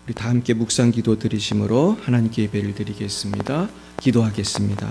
우리 다 함께 묵상 기도 드리심으로 하나님께 예배를 드리겠습니다. 기도하겠습니다.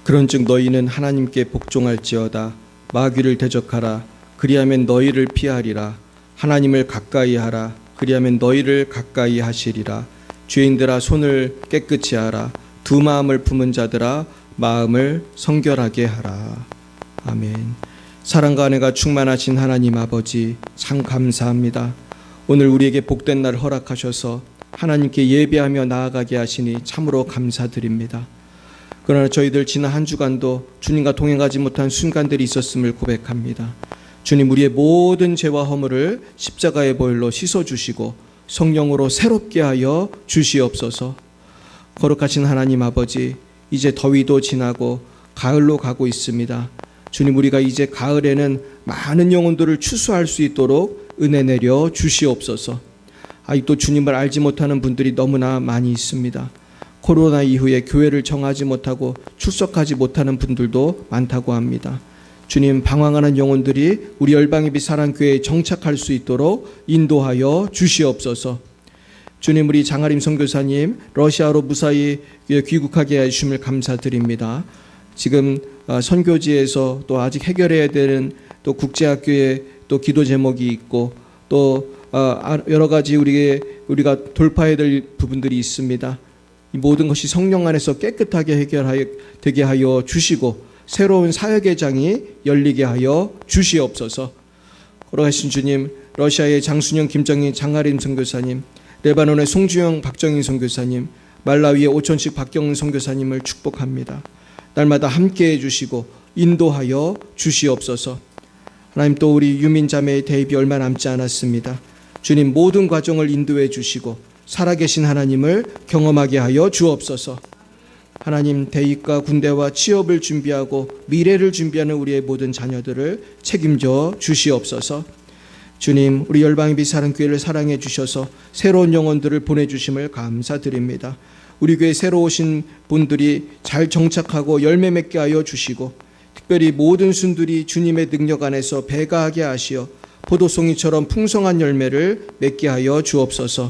그런즉 너희는 하나님께 복종할지어다. 마귀를 대적하라. 그리하면 너희를 피하리라. 하나님을 가까이 하라. 그리하면 너희를 가까이 하시리라. 죄인들아 손을 깨끗이 하라. 두 마음을 품은 자들아 마음을 성결하게 하라. 아멘. 사랑과 은혜가 충만하신 하나님 아버지, 참 감사합니다. 오늘 우리에게 복된 날 허락하셔서 하나님께 예배하며 나아가게 하시니 참으로 감사드립니다. 그러나 저희들 지난 한 주간도 주님과 동행하지 못한 순간들이 있었음을 고백합니다. 주님, 우리의 모든 죄와 허물을 십자가의 보혈로 씻어주시고 성령으로 새롭게 하여 주시옵소서. 거룩하신 하나님 아버지, 이제 더위도 지나고 가을로 가고 있습니다. 주님, 우리가 이제 가을에는 많은 영혼들을 추수할 수 있도록 은혜 내려 주시옵소서. 아직도 주님을 알지 못하는 분들이 너무나 많이 있습니다. 코로나 이후에 교회를 정하지 못하고 출석하지 못하는 분들도 많다고 합니다. 주님, 방황하는 영혼들이 우리 열방예비 사랑교회에 정착할 수 있도록 인도하여 주시옵소서. 주님, 우리 장하림 선교사님 러시아로 무사히 귀국하게 해주심을 감사드립니다. 지금 선교지에서 또 아직 해결해야 되는 또 국제학교에 또 기도 제목이 있고 또 여러 가지 우리가 돌파해야 될 부분들이 있습니다. 이 모든 것이 성령 안에서 깨끗하게 되게 하여 주시고 새로운 사역의 장이 열리게 하여 주시옵소서. 거룩하신 주님, 러시아의 장순영, 김정희, 장하림 선교사님, 레바논의 송주영, 박정인 선교사님, 말라위의 오천식, 박경은 선교사님을 축복합니다. 날마다 함께해 주시고 인도하여 주시옵소서. 하나님, 또 우리 유민자매의 대입이 얼마 남지 않았습니다. 주님, 모든 과정을 인도해 주시고 살아계신 하나님을 경험하게 하여 주옵소서. 하나님, 대입과 군대와 취업을 준비하고 미래를 준비하는 우리의 모든 자녀들을 책임져 주시옵소서. 주님, 우리 열방예비 사랑교회를 사랑해 주셔서 새로운 영혼들을 보내주심을 감사드립니다. 우리 교회 새로 오신 분들이 잘 정착하고 열매 맺게 하여 주시고 특별히 모든 순들이 주님의 능력 안에서 배가하게 하시어 포도송이처럼 풍성한 열매를 맺게 하여 주옵소서.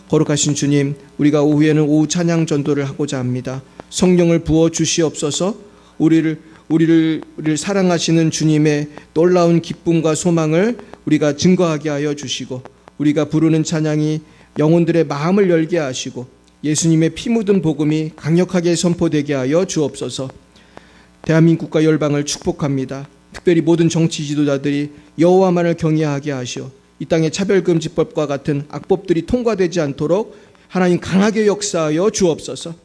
거룩하신 주님, 우리가 오후에는 오후 찬양 전도를 하고자 합니다. 성령을 부어 주시옵소서. 우리를 사랑하시는 주님의 놀라운 기쁨과 소망을 우리가 증거하게 하여 주시고 우리가 부르는 찬양이 영혼들의 마음을 열게 하시고 예수님의 피 묻은 복음이 강력하게 선포되게 하여 주옵소서. 대한민국과 열방을 축복합니다. 특별히 모든 정치 지도자들이 여호와만을 경외하게 하시어 이 땅의 차별금지법과 같은 악법들이 통과되지 않도록 하나님 강하게 역사하여 주옵소서.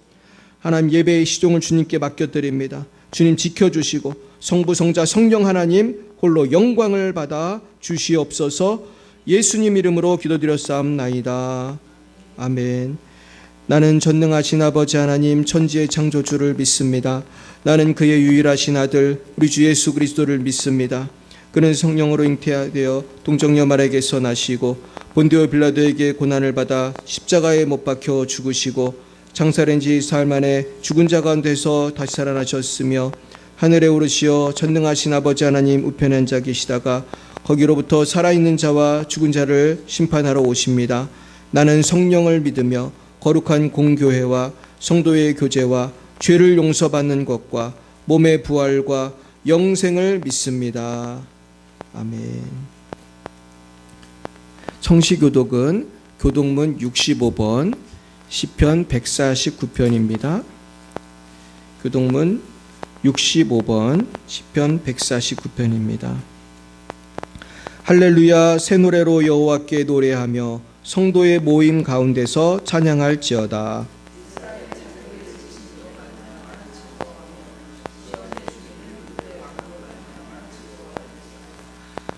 하나님, 예배의 시종을 주님께 맡겨드립니다. 주님 지켜주시고 성부, 성자, 성령 하나님 홀로 영광을 받아 주시옵소서. 예수님 이름으로 기도드렸사옵나이다. 아멘. 나는 전능하신 아버지 하나님 천지의 창조주를 믿습니다. 나는 그의 유일하신 아들 우리 주 예수 그리스도를 믿습니다. 그는 성령으로 잉태되어 동정녀 마리아에게서 나시고 본디오 빌라도에게 고난을 받아 십자가에 못 박혀 죽으시고 장사된 지 사흘 만에 죽은 자 가운데서 다시 살아나셨으며 하늘에 오르시어 전능하신 아버지 하나님 우편에 앉아 계시다가 거기로부터 살아있는 자와 죽은 자를 심판하러 오십니다. 나는 성령을 믿으며 거룩한 공교회와 성도의 교제와 죄를 용서받는 것과 몸의 부활과 영생을 믿습니다. 아멘. 성시교독은 교독문 65번 시편 149편입니다. 교독문 65번 시편 149편입니다. 할렐루야. 새 노래로 여호와께 노래하며 성도의 모임 가운데서 찬양할지어다.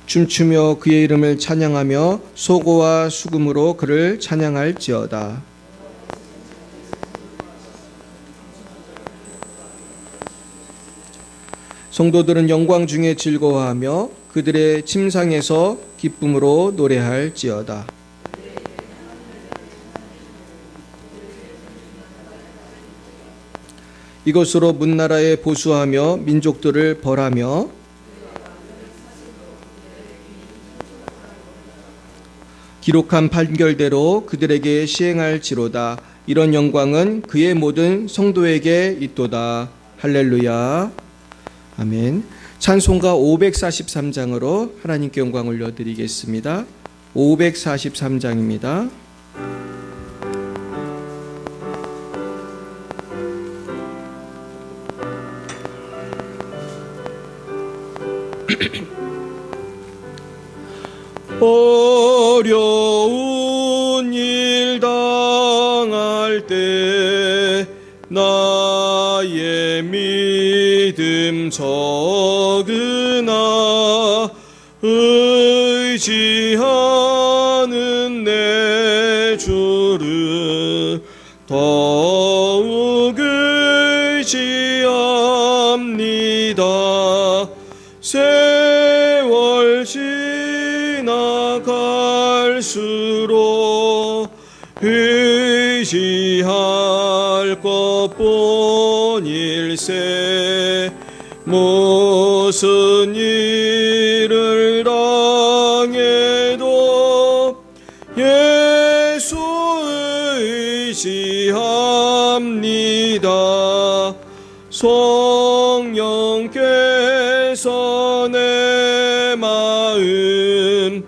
춤추며 그의 이름을 찬양하며 소고와 수금으로 그를 찬양할지어다. 성도들은 영광 중에 즐거워하며 그들의 침상에서 기쁨으로 노래할지어다. 이것으로 문나라에 보수하며 민족들을 벌하며 기록한 판결대로 그들에게 시행할지로다. 이런 영광은 그의 모든 성도에게 있도다. 할렐루야. 아멘. 찬송가 543장으로 하나님께 영광 올려드리겠습니다. 543장입니다. 어려운 일 당할 때 나의 믿음 적으나 의지하는 내 주를 더욱 의지합니다. 세월 지나갈수록 의지할 것뿐일세. 무슨 일을 당해도 예수 의지합니다. 성령께서 내 마음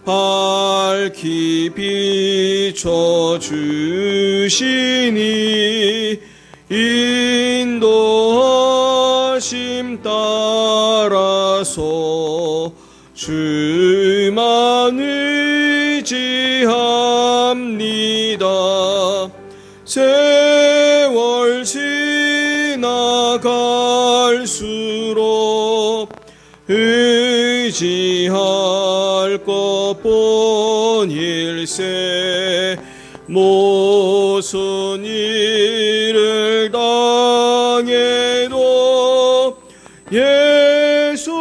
밝히 비춰주시니 인도하심 따라서 주만 의지합니다. 세월 지나갈수록 의지할 것뿐일세. 무슨 일을 당해도 예수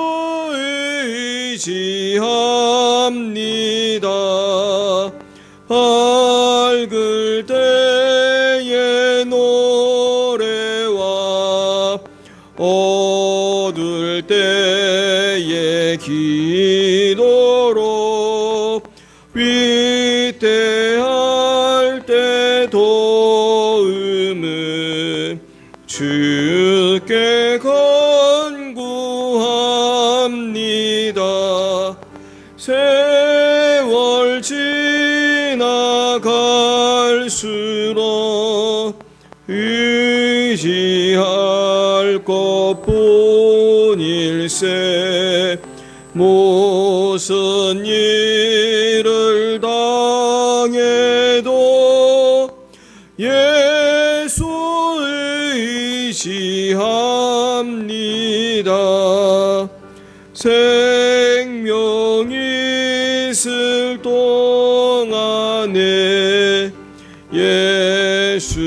의지합니다. 밝을 때의 노래와 어두울 때의 기도로 위대할 때 도움은 주께 간구합니다. 세월 지나갈수록 의지할 것뿐일세. 무슨 일을 당해도 예수 의지합니다. 생명이 있을 동안에 예수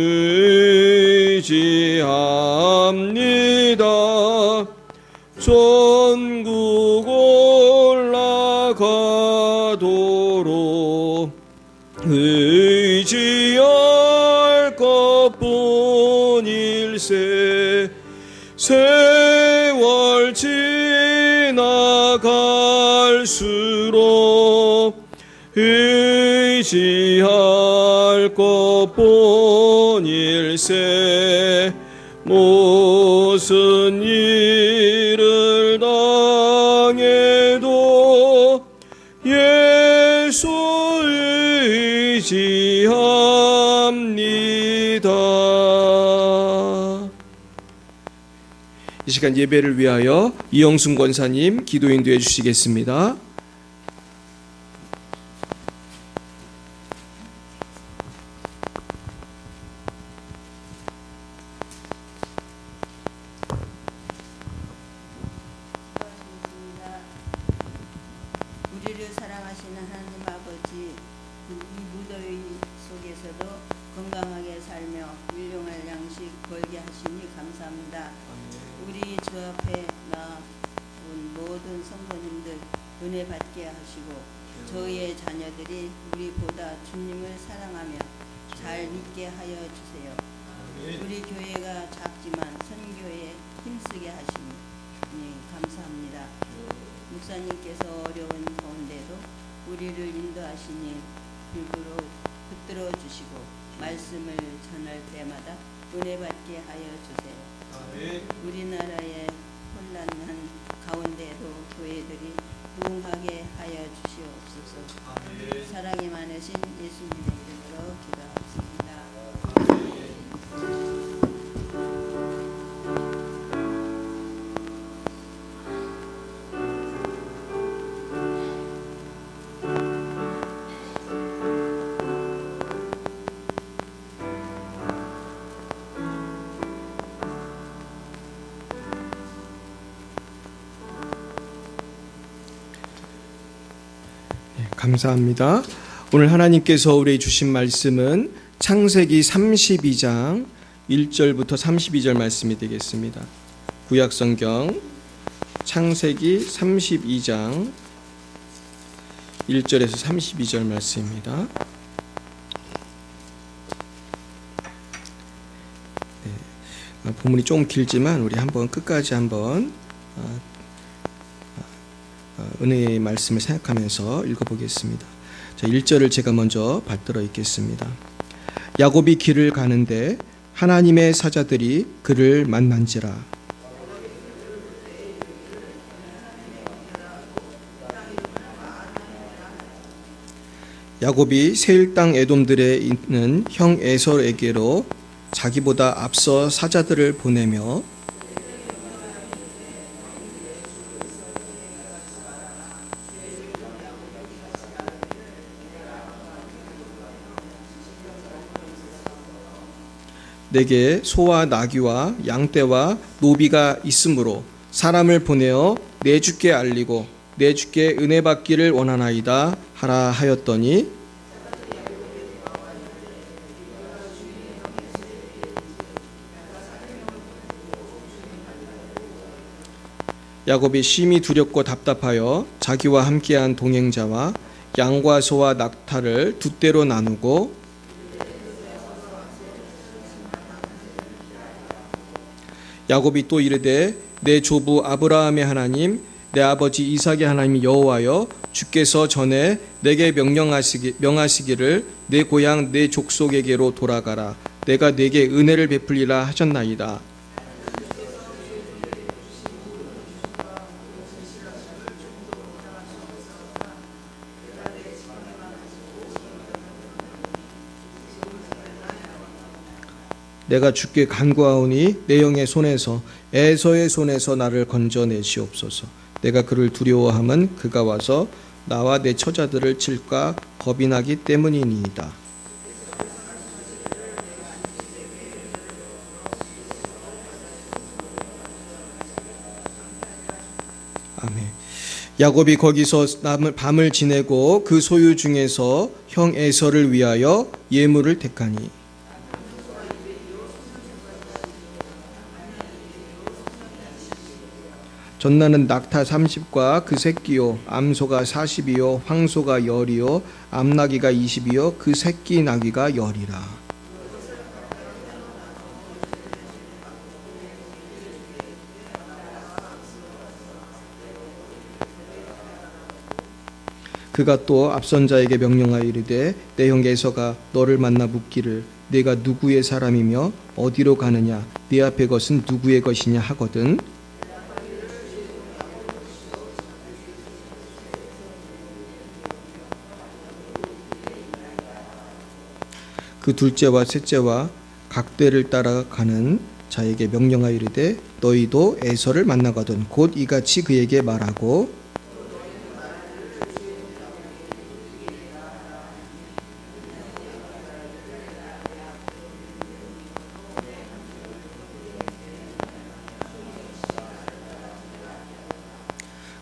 의지합니다. 전국 올라가도록 의지할 것뿐일세. 세월 지나갈수록 의지할 것뿐일세. 무슨 일을 당해도 예수 의지합니다. 이 시간 예배를 위하여 이영순 권사님 기도 인도해 주시겠습니다. 사랑하시는 하나님 아버지, 이 무더위 속에서도 건강하게 살며 일용할 양식 벌게 하시니 감사합니다. 우리 주 앞에 나온 모든 성도님들 은혜 받게 하시고 저희의 자녀들이 우리보다 주님을 사랑하며 잘 믿게 하여 주세요. 우리 교회가 작지만 선교에 힘쓰게 하시니 감사합니다. 목사님께서 어려운 가운데도 우리를 인도하시니 일부러 붙들어 주시고 말씀을 전할 때마다 은혜 받게 하여 주세요. 우리나라의 혼란한 가운데도 교회들이 부흥하게 하여 주시옵소서. 사랑이 많으신 예수님의 이름으로 기도하겠습니다. 감사합니다. 오늘 하나님께서 우리에게 주신 말씀은 창세기 32장 1절부터 32절 말씀이 되겠습니다. 구약성경 창세기 32장 1절에서 32절 말씀입니다. 본문이 좀 길지만 우리 한번 끝까지 한번 은혜의 말씀을 생각하면서 읽어보겠습니다. 자, 1절을 제가 먼저 받들어 읽겠습니다. 야곱이 길을 가는데 하나님의 사자들이 그를 만난지라. 야곱이 세일 땅 에돔들에 있는 형 에서에게로 자기보다 앞서 사자들을 보내며 내게 소와 나귀와 양떼와 노비가 있으므로 사람을 보내어 내 주께 알리고 내 주께 은혜 받기를 원하나이다 하라 하였더니 야곱이 심히 두렵고 답답하여 자기와 함께한 동행자와 양과 소와 낙타를 두 떼로 나누고 야곱이 또 이르되 내 조부 아브라함의 하나님 내 아버지 이삭의 하나님 여호와여 주께서 전에 내게 명하시기를 내 고향 내 족속에게로 돌아가라 내가 내게 은혜를 베풀리라 하셨나이다. 내가 주께 간구하오니 내 영의 손에서 에서의 손에서 나를 건져내시옵소서. 내가 그를 두려워함은 그가 와서 나와 내 처자들을 칠까 겁이 나기 때문이니이다. 아멘. 야곱이 거기서 밤을 지내고 그 소유 중에서 형 에서를 위하여 예물을 택하니 전나는 낙타 30과 그 새끼요 암소가 40이요 황소가 10이요 암나귀가 20이요 그 새끼 나귀가 10이라. 그가 또 앞선 자에게 명령하여 이르되 내 형 에서가 너를 만나 묻기를 내가 누구의 사람이며 어디로 가느냐 네 앞의 것은 누구의 것이냐 하거든. 그 둘째와 셋째와 각대를 따라가는 자에게 명령하여 이르되 너희도 에서를 만나거든 곧 이같이 그에게 말하고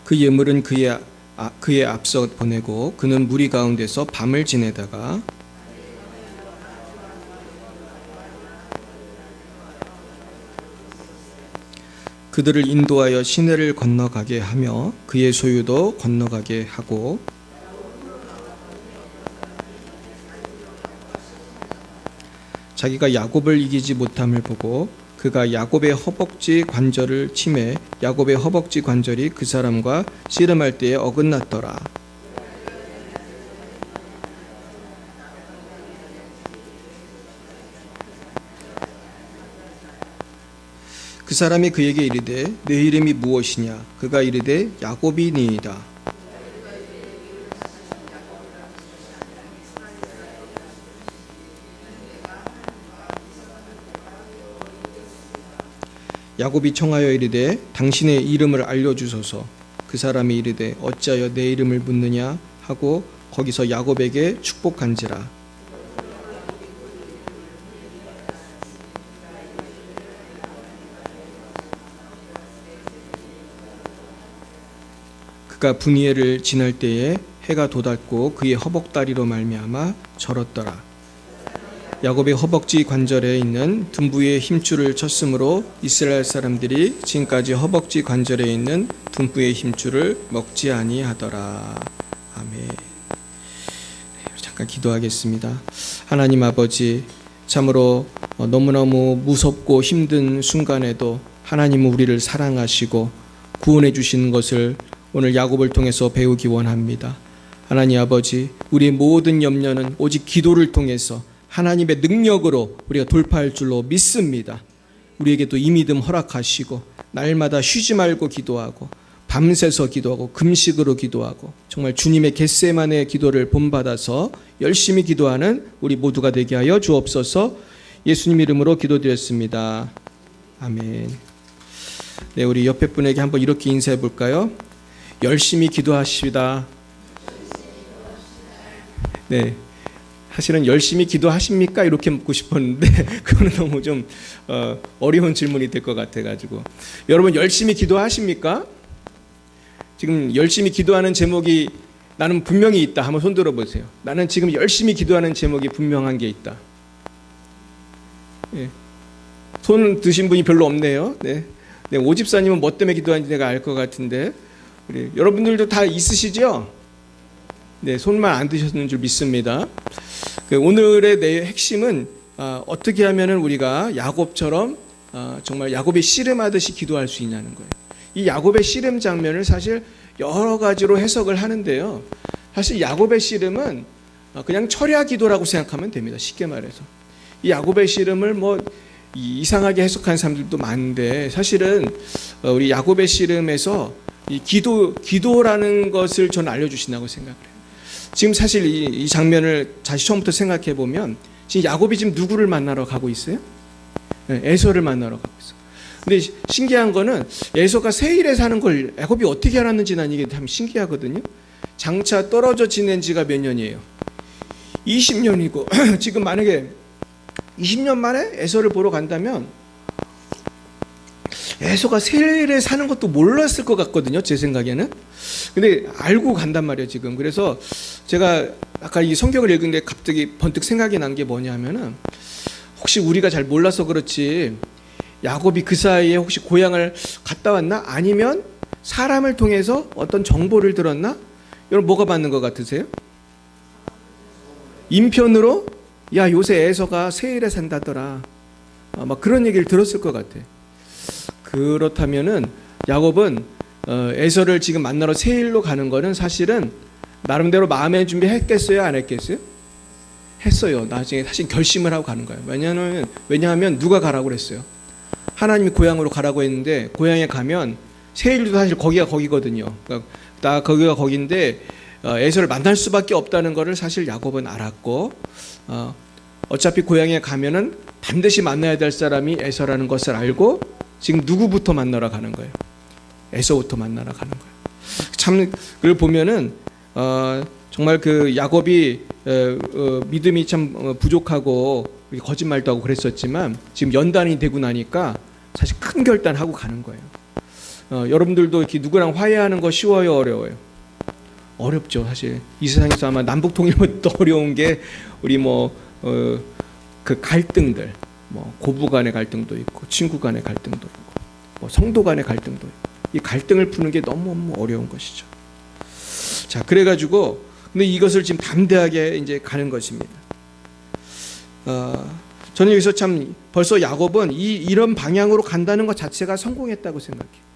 그 예물은 그의 그의 앞서 보내고 그는 무리 가운데서 밤을 지내다가 그들을 인도하여 시내를 건너가게 하며 그의 소유도 건너가게 하고 자기가 야곱을 이기지 못함을 보고 그가 야곱의 허벅지 관절을 치매 야곱의 허벅지 관절이 그 사람과 씨름할 때에 어긋났더라. 그 사람이 그에게 이르되 내 이름이 무엇이냐? 그가 이르되 야곱이니이다. 야곱이 청하여 이르되 당신의 이름을 알려주소서. 그 사람이 이르되 어찌하여 내 이름을 묻느냐 하고 거기서 야곱에게 축복한지라. 그가 분이엘을 지날 때에 해가 돋았고 그의 허벅다리로 말미암아 절었더라. 야곱의 허벅지 관절에 있는 둔부의 힘줄을 쳤으므로 이스라엘 사람들이 지금까지 허벅지 관절에 있는 둔부의 힘줄을 먹지 아니하더라. 아멘. 잠깐 기도하겠습니다. 하나님 아버지, 참으로 너무너무 무섭고 힘든 순간에도 하나님은 우리를 사랑하시고 구원해 주시는 것을 오늘 야곱을 통해서 배우기 원합니다. 하나님 아버지, 우리의 모든 염려는 오직 기도를 통해서 하나님의 능력으로 우리가 돌파할 줄로 믿습니다. 우리에게도 이 믿음 허락하시고 날마다 쉬지 말고 기도하고 밤새서 기도하고 금식으로 기도하고 정말 주님의 겟세마네 기도를 본받아서 열심히 기도하는 우리 모두가 되게 하여 주옵소서. 예수님 이름으로 기도드렸습니다. 아멘. 네, 우리 옆에 분에게 한번 이렇게 인사해 볼까요? 열심히 기도하시다. 네. 사실은 열심히 기도하십니까? 이렇게 묻고 싶었는데 그거는 너무 좀 어려운 질문이 될 것 같아가지고 여러분 열심히 기도하십니까? 지금 열심히 기도하는 제목이 나는 분명히 있다. 한번 손 들어보세요. 나는 지금 열심히 기도하는 제목이 분명한 게 있다. 네. 손 드신 분이 별로 없네요. 네. 네, 오 집사님은 뭐 때문에 기도하는지 내가 알 것 같은데 우리 여러분들도 다 있으시죠? 네, 손만 안 드셨는 줄 믿습니다. 오늘의 내 핵심은 어떻게 하면은 우리가 야곱처럼 정말 야곱이 씨름하듯이 기도할 수 있냐는 거예요. 이 야곱의 씨름 장면을 사실 여러 가지로 해석을 하는데요. 사실 야곱의 씨름은 그냥 철야 기도라고 생각하면 됩니다. 쉽게 말해서 이 야곱의 씨름을 뭐 이상하게 해석하는 사람들도 많은데 사실은 우리 야곱의 씨름에서 이 기도라는 것을 저는 알려주신다고 생각해요. 지금 사실 이 장면을 다시 처음부터 생각해 보면 지금 야곱이 지금 누구를 만나러 가고 있어요? 네, 에서를 만나러 가고 있어요. 근데 신기한 거는 에서가 세일에 사는 걸 야곱이 어떻게 알았는지 난 이게 참 신기하거든요. 장차 떨어져 지낸 지가 몇 년이에요? 20년이고 지금 만약에 20년 만에 에서를 보러 간다면 에서가 세일에 사는 것도 몰랐을 것 같거든요. 제 생각에는. 근데 알고 간단 말이에요 지금. 그래서 제가 아까 이 성경을 읽은데 갑자기 번뜩 생각이 난 게 뭐냐면은 혹시 우리가 잘 몰라서 그렇지 야곱이 그 사이에 혹시 고향을 갔다 왔나? 아니면 사람을 통해서 어떤 정보를 들었나? 여러분 뭐가 맞는 것 같으세요? 인편으로 야 요새 에서가 세일에 산다더라. 막 그런 얘기를 들었을 것 같아. 그렇다면은 야곱은 에서를 지금 만나러 세일로 가는 거는 사실은 나름대로 마음의 준비했겠어요? 안 했겠어요? 했어요. 나중에 사실 결심을 하고 가는 거예요. 왜냐하면 누가 가라고 그랬어요? 하나님이 고향으로 가라고 했는데 고향에 가면 세일도 사실 거기가 거기거든요. 그러니까 거기가 거긴데 에서를 만날 수밖에 없다는 것을 사실 야곱은 알았고 어차피 고향에 가면은 반드시 만나야 될 사람이 에서라는 것을 알고 지금 누구부터 만나러 가는 거예요? 에서부터 만나러 가는 거예요. 참 그걸 보면은 정말 그 야곱이 믿음이 참 부족하고 거짓말도 하고 그랬었지만 지금 연단이 되고 나니까 사실 큰 결단하고 가는 거예요. 여러분들도 이렇게 누구랑 화해하는 거 쉬워요, 어려워요? 어렵죠. 사실 이 세상에서 아마 남북 통일보다 더 어려운 게 우리 그 갈등들, 고부 간의 갈등도 있고 친구 간의 갈등도 있고 성도 간의 갈등도 있고, 이 갈등을 푸는 게 너무 어려운 것이죠. 자, 그래가지고 근데 이것을 지금 담대하게 이제 가는 것입니다. 저는 여기서 참 벌써 야곱은 이런 방향으로 간다는 것 자체가 성공했다고 생각해요.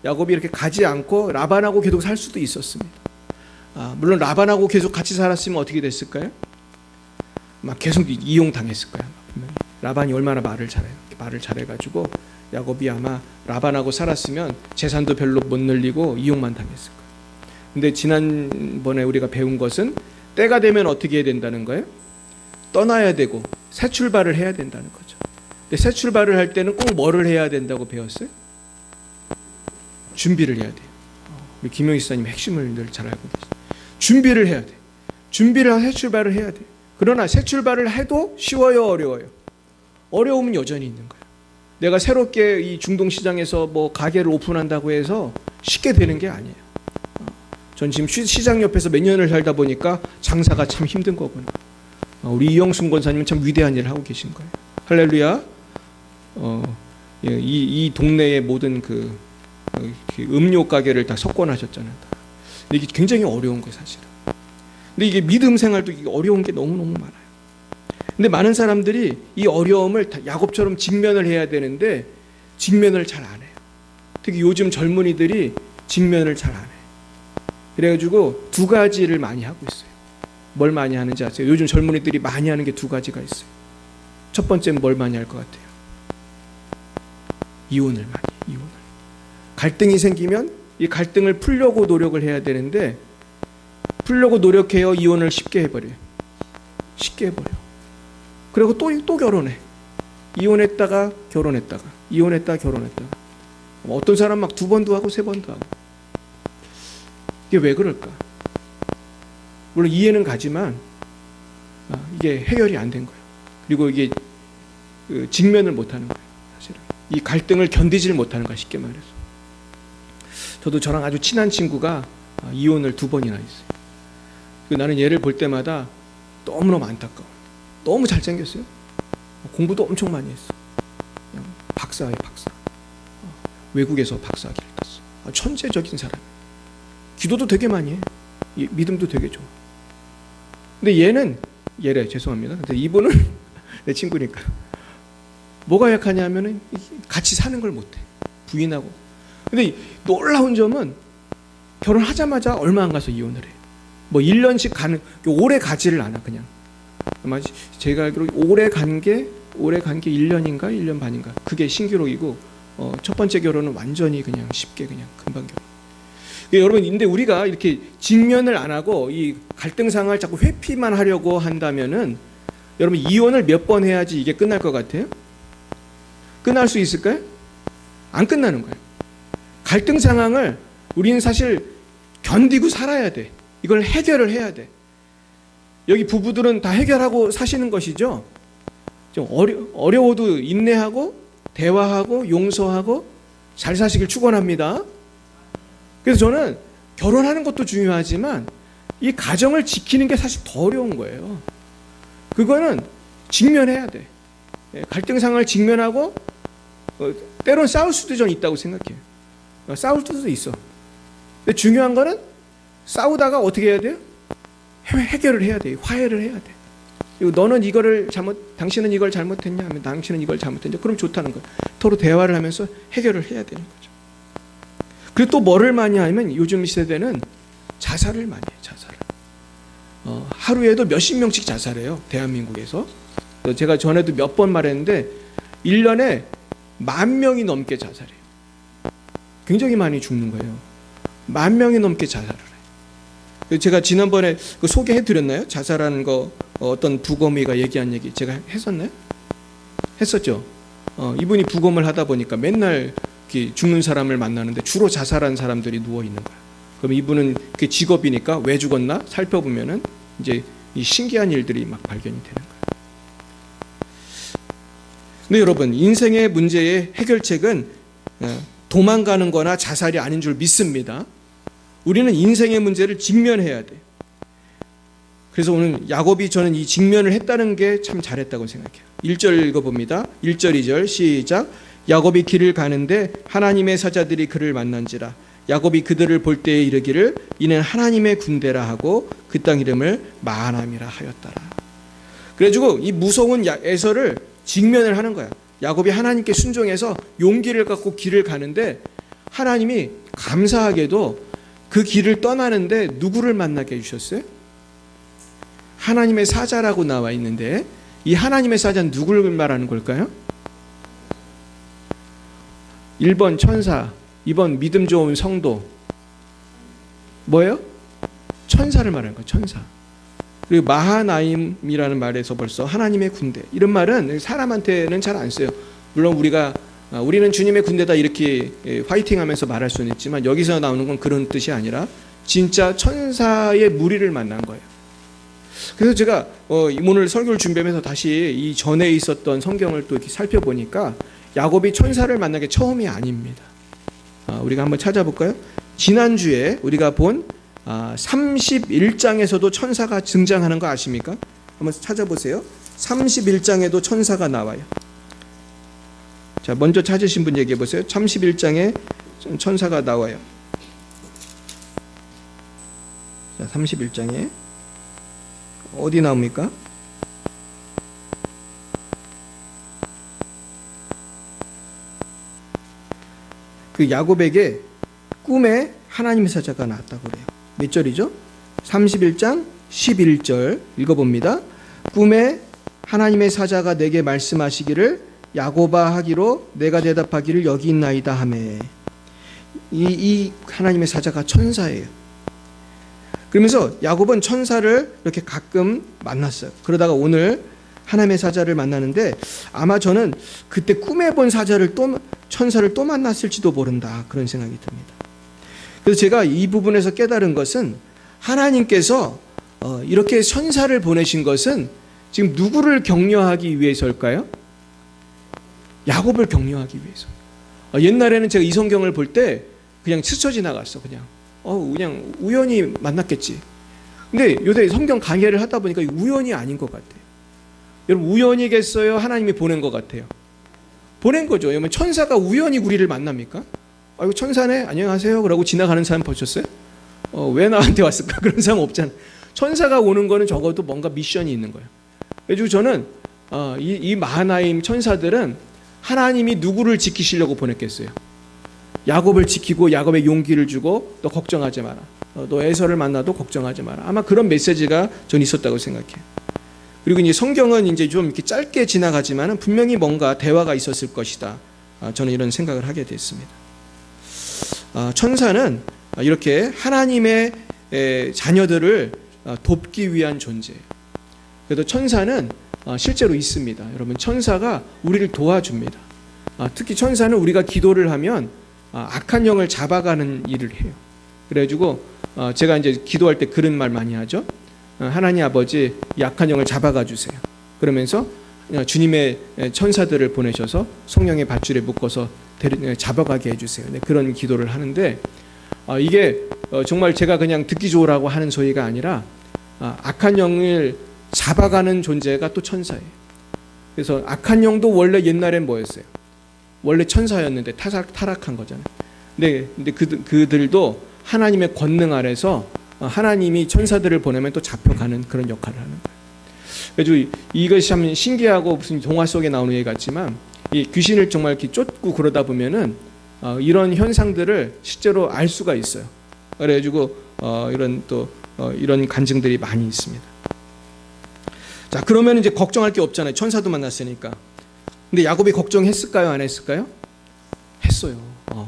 야곱이 이렇게 가지 않고 라반하고 계속 살 수도 있었습니다. 물론 라반하고 계속 같이 살았으면 어떻게 됐을까요? 막 계속 이용당했을 거예요. 라반이 얼마나 말을 잘해요. 말을 잘해가지고 야곱이 아마 라반하고 살았으면 재산도 별로 못 늘리고 이용만 당했을 거예요. 근데 지난번에 우리가 배운 것은 때가 되면 어떻게 해야 된다는 거예요? 떠나야 되고 새 출발을 해야 된다는 거죠. 근데 새 출발을 할 때는 꼭 뭐를 해야 된다고 배웠어요? 준비를 해야 돼요. 우리 김영희 지사님 핵심을 늘 잘 알고 계세요. 준비를 해야 돼. 준비를 새 출발을 해야 돼. 그러나 새 출발을 해도 쉬워요, 어려워요? 어려움은 여전히 있는 거예요. 내가 새롭게 이 중동 시장에서 가게를 오픈한다고 해서 쉽게 되는 게 아니에요. 전 지금 시장 옆에서 몇 년을 살다 보니까 장사가 참 힘든 거구나. 우리 이영순 권사님은 참 위대한 일을 하고 계신 거예요. 할렐루야. 이 동네의 모든 그 음료 가게를 다 석권하셨잖아요. 근데 이게 굉장히 어려운 거예요, 사실은. 근데 이게 믿음 생활도 이게 어려운 게 너무너무 많아요. 근데 많은 사람들이 이 어려움을 야곱처럼 직면을 해야 되는데 직면을 잘 안 해요. 특히 요즘 젊은이들이 직면을 잘 안 해요. 그래가지고 두 가지를 많이 하고 있어요. 뭘 많이 하는지 아세요? 요즘 젊은이들이 많이 하는 게 두 가지가 있어요. 첫 번째는 뭘 많이 할 것 같아요? 이혼을 많이 해요. 이혼을. 갈등이 생기면 이 갈등을 풀려고 노력을 해야 되는데 풀려고 노력해요. 이혼을 쉽게 해버려요. 쉽게 해버려요. 그리고 또 결혼해. 이혼했다가 결혼했다가 이혼했다가 결혼했다가 어떤 사람 막 2번도 하고 3번도 하고. 이게 왜 그럴까? 물론 이해는 가지만 이게 해결이 안 된 거예요. 그리고 이게 직면을 못하는 거예요. 사실은 이 갈등을 견디질 못하는 거야, 쉽게 말해서. 저도 저랑 아주 친한 친구가 이혼을 2번이나 했어요. 나는 얘를 볼 때마다 너무너무 안타까워. 너무 잘생겼어요. 공부도 엄청 많이 했어. 그냥 박사예요, 박사. 외국에서 박사학위를 땄어. 천재적인 사람. 기도도 되게 많이 해. 믿음도 되게 좋아. 근데 얘래, 죄송합니다. 근데 이분은 내 친구니까. 뭐가 약하냐면은 같이 사는 걸 못해. 부인하고. 근데 놀라운 점은 결혼하자마자 얼마 안 가서 이혼을 해. 1년씩 가는, 오래 가지를 않아, 그냥. 아마 제가 알기로 오래 간 게 1년인가 1년 반인가. 그게 신기록이고, 첫 번째 결혼은 완전히 그냥 쉽게 그냥 금방 결혼. 여러분, 근데 우리가 이렇게 직면을 안 하고 이 갈등 상황을 자꾸 회피만 하려고 한다면은 여러분 이혼을 몇 번 해야지 이게 끝날 것 같아요? 끝날 수 있을까요? 안 끝나는 거예요. 갈등 상황을 우리는 사실 견디고 살아야 돼. 이걸 해결을 해야 돼. 여기 부부들은 다 해결하고 사시는 것이죠. 좀 어려워도 인내하고 대화하고 용서하고 잘 사시길 축원합니다. 그래서 저는 결혼하는 것도 중요하지만 이 가정을 지키는 게 사실 더 어려운 거예요. 그거는 직면해야 돼. 갈등 상황을 직면하고 때론 싸울 수도 좀 있다고 생각해요. 싸울 수도 있어. 근데 중요한 거는 싸우다가 어떻게 해야 돼요? 해결을 해야 돼요. 화해를 해야 돼. 그리고 너는 당신은 이걸 잘못했냐 하면 당신은 이걸 잘못했냐. 그럼 좋다는 거예요. 서로 대화를 하면서 해결을 해야 되는 거죠. 그리고 또 뭐를 많이 하면 요즘 세대는 자살을 많이 해요. 자살을. 하루에도 몇십 명씩 자살해요. 대한민국에서. 제가 전에도 몇 번 말했는데 1년에 10,000명이 넘게 자살해요. 굉장히 많이 죽는 거예요. 10,000명이 넘게 자살을 해요. 제가 지난번에 소개해드렸나요? 자살하는 거 어떤 부검의가 얘기한 얘기 제가 했었나요? 했었죠. 이분이 부검을 하다 보니까 맨날 죽는 사람을 만나는데 주로 자살한 사람들이 누워 있는 거야. 그럼 이분은 그게 직업이니까 왜 죽었나 살펴보면은 이제 이 신기한 일들이 막 발견이 되는 거예요. 근데 여러분, 인생의 문제의 해결책은 도망가는 거나 자살이 아닌 줄 믿습니다. 우리는 인생의 문제를 직면해야 돼. 그래서 오늘 야곱이 저는 이 직면을 했다는 게 참 잘했다고 생각해요. 1절 읽어봅니다. 1절 2절 시작. 야곱이 길을 가는데 하나님의 사자들이 그를 만난지라. 야곱이 그들을 볼 때에 이르기를 이는 하나님의 군대라 하고 그 땅 이름을 마하남이라 하였더라. 그래가지고 이 무서운 에서를 직면을 하는 거야. 야곱이 하나님께 순종해서 용기를 갖고 길을 가는데 하나님이 감사하게도 그 길을 떠나는데 누구를 만나게 해주셨어요? 하나님의 사자라고 나와 있는데 이 하나님의 사자는 누구를 말하는 걸까요? 1번 천사, 2번 믿음 좋은 성도. 뭐예요? 천사를 말하는 거예요. 천사. 그리고 마하나임이라는 말에서 벌써 하나님의 군대. 이런 말은 사람한테는 잘 안 써요. 물론 우리는 주님의 군대다 이렇게 화이팅하면서 말할 수는 있지만 여기서 나오는 건 그런 뜻이 아니라 진짜 천사의 무리를 만난 거예요. 그래서 제가 오늘 설교를 준비하면서 다시 이 전에 있었던 성경을 또 이렇게 살펴보니까 야곱이 천사를 만난 게 처음이 아닙니다. 우리가 한번 찾아볼까요? 지난주에 우리가 본 31장에서도 천사가 등장하는 거 아십니까? 한번 찾아보세요. 31장에도 천사가 나와요. 자, 먼저 찾으신 분 얘기해 보세요. 31장에 천사가 나와요. 자, 31장에 어디 나옵니까? 그 야곱에게 꿈에 하나님의 사자가 나왔다고 그래요. 몇 절이죠? 31장 11절 읽어봅니다. 꿈에 하나님의 사자가 내게 말씀하시기를 야곱아 하기로 내가 대답하기를 여기 있나이다 하매. 이 하나님의 사자가 천사예요. 그러면서 야곱은 천사를 이렇게 가끔 만났어요. 그러다가 오늘 하나님의 사자를 만나는데 아마 저는 그때 꿈에 본 천사를 또 만났을지도 모른다 그런 생각이 듭니다. 그래서 제가 이 부분에서 깨달은 것은 하나님께서 이렇게 천사를 보내신 것은 지금 누구를 격려하기 위해서일까요? 야곱을 격려하기 위해서. 옛날에는 제가 이 성경을 볼 때 그냥 스쳐 지나갔어. 그냥 우연히 만났겠지. 근데 요새 성경 강해를 하다 보니까 우연이 아닌 것 같아요. 여러분 우연이겠어요? 하나님이 보낸 것 같아요. 보낸 거죠. 여러분 천사가 우연히 우리를 만납니까? 아이고 천사네 안녕하세요 그러고 지나가는 사람 보셨어요? 왜 나한테 왔을까? 그런 사람 없잖아요. 천사가 오는 거는 적어도 뭔가 미션이 있는 거예요. 그래서 저는 이 마하나임 천사들은 하나님이 누구를 지키시려고 보냈겠어요? 야곱을 지키고 야곱의 용기를 주고 너 걱정하지 마라. 너 에서를 만나도 걱정하지 마라. 아마 그런 메시지가 전 있었다고 생각해요. 그리고 이제 성경은 이제 좀 이렇게 짧게 지나가지만은 분명히 뭔가 대화가 있었을 것이다. 저는 이런 생각을 하게 됐습니다. 천사는 이렇게 하나님의 자녀들을 돕기 위한 존재예요. 그래도 천사는 실제로 있습니다. 여러분 천사가 우리를 도와줍니다. 특히 천사는 우리가 기도를 하면 악한 영을 잡아가는 일을 해요. 그래가지고 제가 이제 기도할 때 그런 말 많이 하죠. 하나님 아버지 이 악한 영을 잡아가 주세요. 그러면서 주님의 천사들을 보내셔서 성령의 밧줄에 묶어서 잡아가게 해주세요. 네, 그런 기도를 하는데 이게 정말 제가 그냥 듣기 좋으라고 하는 소리가 아니라 악한 영을 잡아가는 존재가 또 천사예요. 그래서 악한 영도 원래 옛날엔 뭐였어요? 원래 천사였는데 타락한 거잖아요. 근데 그들도 하나님의 권능 아래서 하나님이 천사들을 보내면 또 잡혀가는 그런 역할을 하는 거예요. 그래서 이것이 참 신기하고 무슨 동화 속에 나오는 얘기 같지만 이 귀신을 정말 이렇게 쫓고 그러다 보면은 이런 현상들을 실제로 알 수가 있어요. 그래가지고 이런 간증들이 많이 있습니다. 자, 그러면 이제 걱정할 게 없잖아요. 천사도 만났으니까. 근데 야곱이 걱정했을까요? 안 했을까요? 했어요.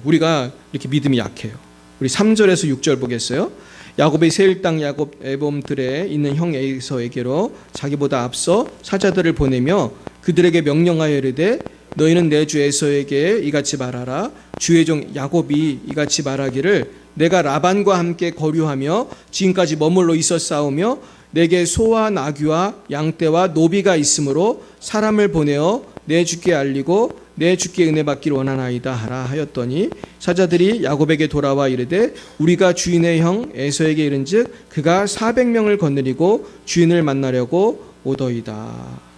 우리가 이렇게 믿음이 약해요. 우리 3절에서 6절 보겠어요. 야곱이 세일 땅 야곱 에돔들에 있는 형 에서에게로 자기보다 앞서 사자들을 보내며 그들에게 명령하여 이르되 너희는 내 주 에서에게 이같이 말하라. 주의 종 야곱이 이같이 말하기를 내가 라반과 함께 거류하며 지금까지 머물러 있었사오며 내게 소와 나귀와 양떼와 노비가 있으므로 사람을 보내어 내 주께 알리고 내 주께 은혜 받기를 원하나이다 하라 하였더니 사자들이 야곱에게 돌아와 이르되 우리가 주인의 형 에서에게 이른즉 그가 400명을 거느리고 주인을 만나려고 오더이다.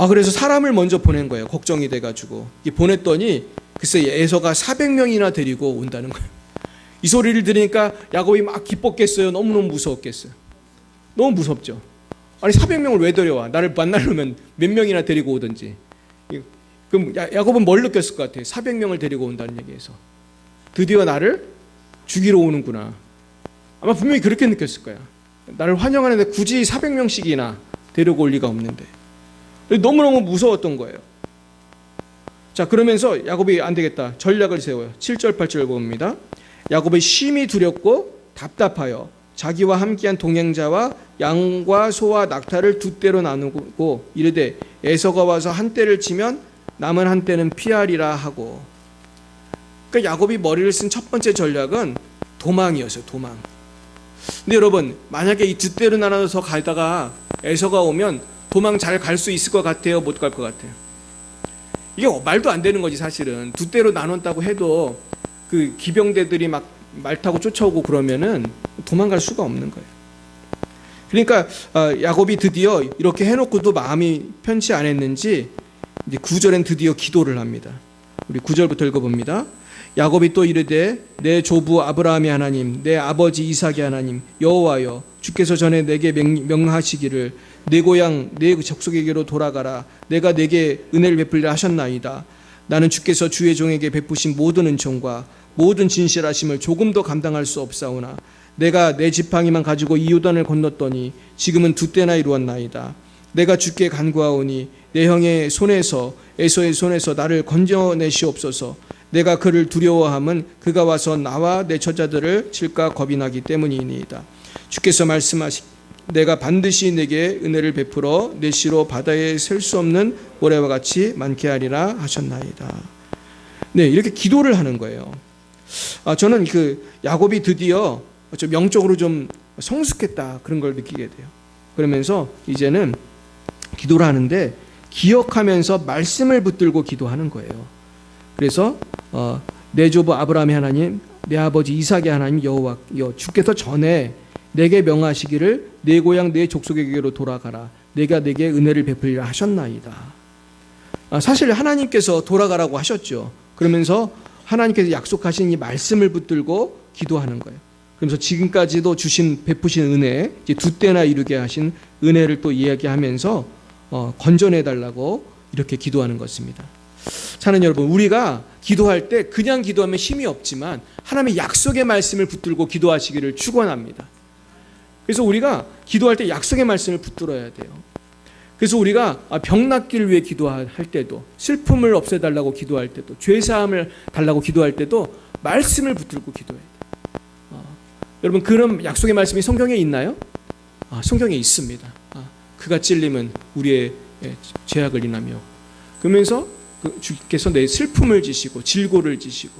그래서 사람을 먼저 보낸 거예요. 걱정이 돼가지고 보냈더니 글쎄 에서가 400명이나 데리고 온다는 거예요. 이 소리를 들으니까 야곱이 막 기뻤겠어요? 너무너무 무서웠겠어요? 너무 무섭죠. 아니 400명을 왜 데려와? 나를 만나려면 몇 명이나 데리고 오든지. 그럼 야곱은 뭘 느꼈을 것 같아요? 400명을 데리고 온다는 얘기에서 드디어 나를 죽이러 오는구나. 아마 분명히 그렇게 느꼈을 거야. 나를 환영하는데 굳이 400명씩이나 데려올 리가 없는데. 너무너무 무서웠던 거예요. 자, 그러면서 야곱이 안 되겠다. 전략을 세워요. 7절 8절 봅니다. 야곱이 심히 두렵고 답답하여 자기와 함께한 동행자와 양과 소와 낙타를 두 떼로 나누고 이르되 에서가 와서 한 떼를 치면 남은 한 떼는 피하리라 하고. 그러니까 야곱이 머리를 쓴 첫 번째 전략은 도망이었어요. 도망. 근데 여러분, 만약에 이 두 떼로 나눠서 가다가 에서가 오면 도망 잘 갈 수 있을 것 같아요? 못 갈 것 같아요? 이게 말도 안 되는 거지. 사실은 두 떼로 나눴다고 해도 그 기병대들이 막 말 타고 쫓아오고 그러면은 도망갈 수가 없는 거예요. 그러니까 야곱이 드디어 이렇게 해놓고도 마음이 편치 않았는지 이제 9절엔 드디어 기도를 합니다. 우리 9절부터 읽어봅니다. 야곱이 또 이르되 내 조부 아브라함의 하나님 내 아버지 이삭의 하나님 여호와여 주께서 전에 내게 명하시기를 내 고향 내 족속에게로 돌아가라. 내가 내게 은혜를 베풀리라 하셨나이다. 나는 주께서 주의 종에게 베푸신 모든 은총과 모든 진실하심을 조금도 감당할 수 없사오나 내가 내 지팡이만 가지고 이 요단을 건넜더니 지금은 두 때나 이루었나이다. 내가 주께 간구하오니 내 형의 손에서 에서의 손에서 나를 건져내시옵소서. 내가 그를 두려워함은 그가 와서 나와 내 처자들을 칠까 겁이 나기 때문이니이다. 주께서 말씀하시 내가 반드시 내게 은혜를 베풀어 내 시로 바다에 셀 수 없는 모래와 같이 많게 하리라 하셨나이다. 네, 이렇게 기도를 하는 거예요. 저는 그 야곱이 드디어 좀 영적으로 좀 성숙했다 그런 걸 느끼게 돼요. 그러면서 이제는 기도를 하는데 기억하면서 말씀을 붙들고 기도하는 거예요. 그래서 내 조부 아브라함의 하나님 내 아버지 이삭의 하나님 여호와여 주께서 전에 내게 명하시기를 내 고향 내 족속에게로 돌아가라. 내가 내게 은혜를 베풀리라 하셨나이다. 사실 하나님께서 돌아가라고 하셨죠. 그러면서 하나님께서 약속하신 이 말씀을 붙들고 기도하는 거예요. 그러면서 지금까지도 베푸신 은혜, 이제 두 때나 이루게 하신 은혜를 또 이야기하면서 건져내달라고 이렇게 기도하는 것입니다. 사는 여러분, 우리가 기도할 때 그냥 기도하면 힘이 없지만 하나님의 약속의 말씀을 붙들고 기도하시기를 축원합니다. 그래서 우리가 기도할 때 약속의 말씀을 붙들어야 돼요. 그래서 우리가 병 낫기를 위해 기도할 때도, 슬픔을 없애달라고 기도할 때도, 죄사함을 달라고 기도할 때도 말씀을 붙들고 기도해야 돼요. 여러분, 그런 약속의 말씀이 성경에 있나요? 성경에 있습니다. 그가 찔림은 우리의 죄악을 인하며, 그러면서 주께서 내 슬픔을 지시고 질고를 지시고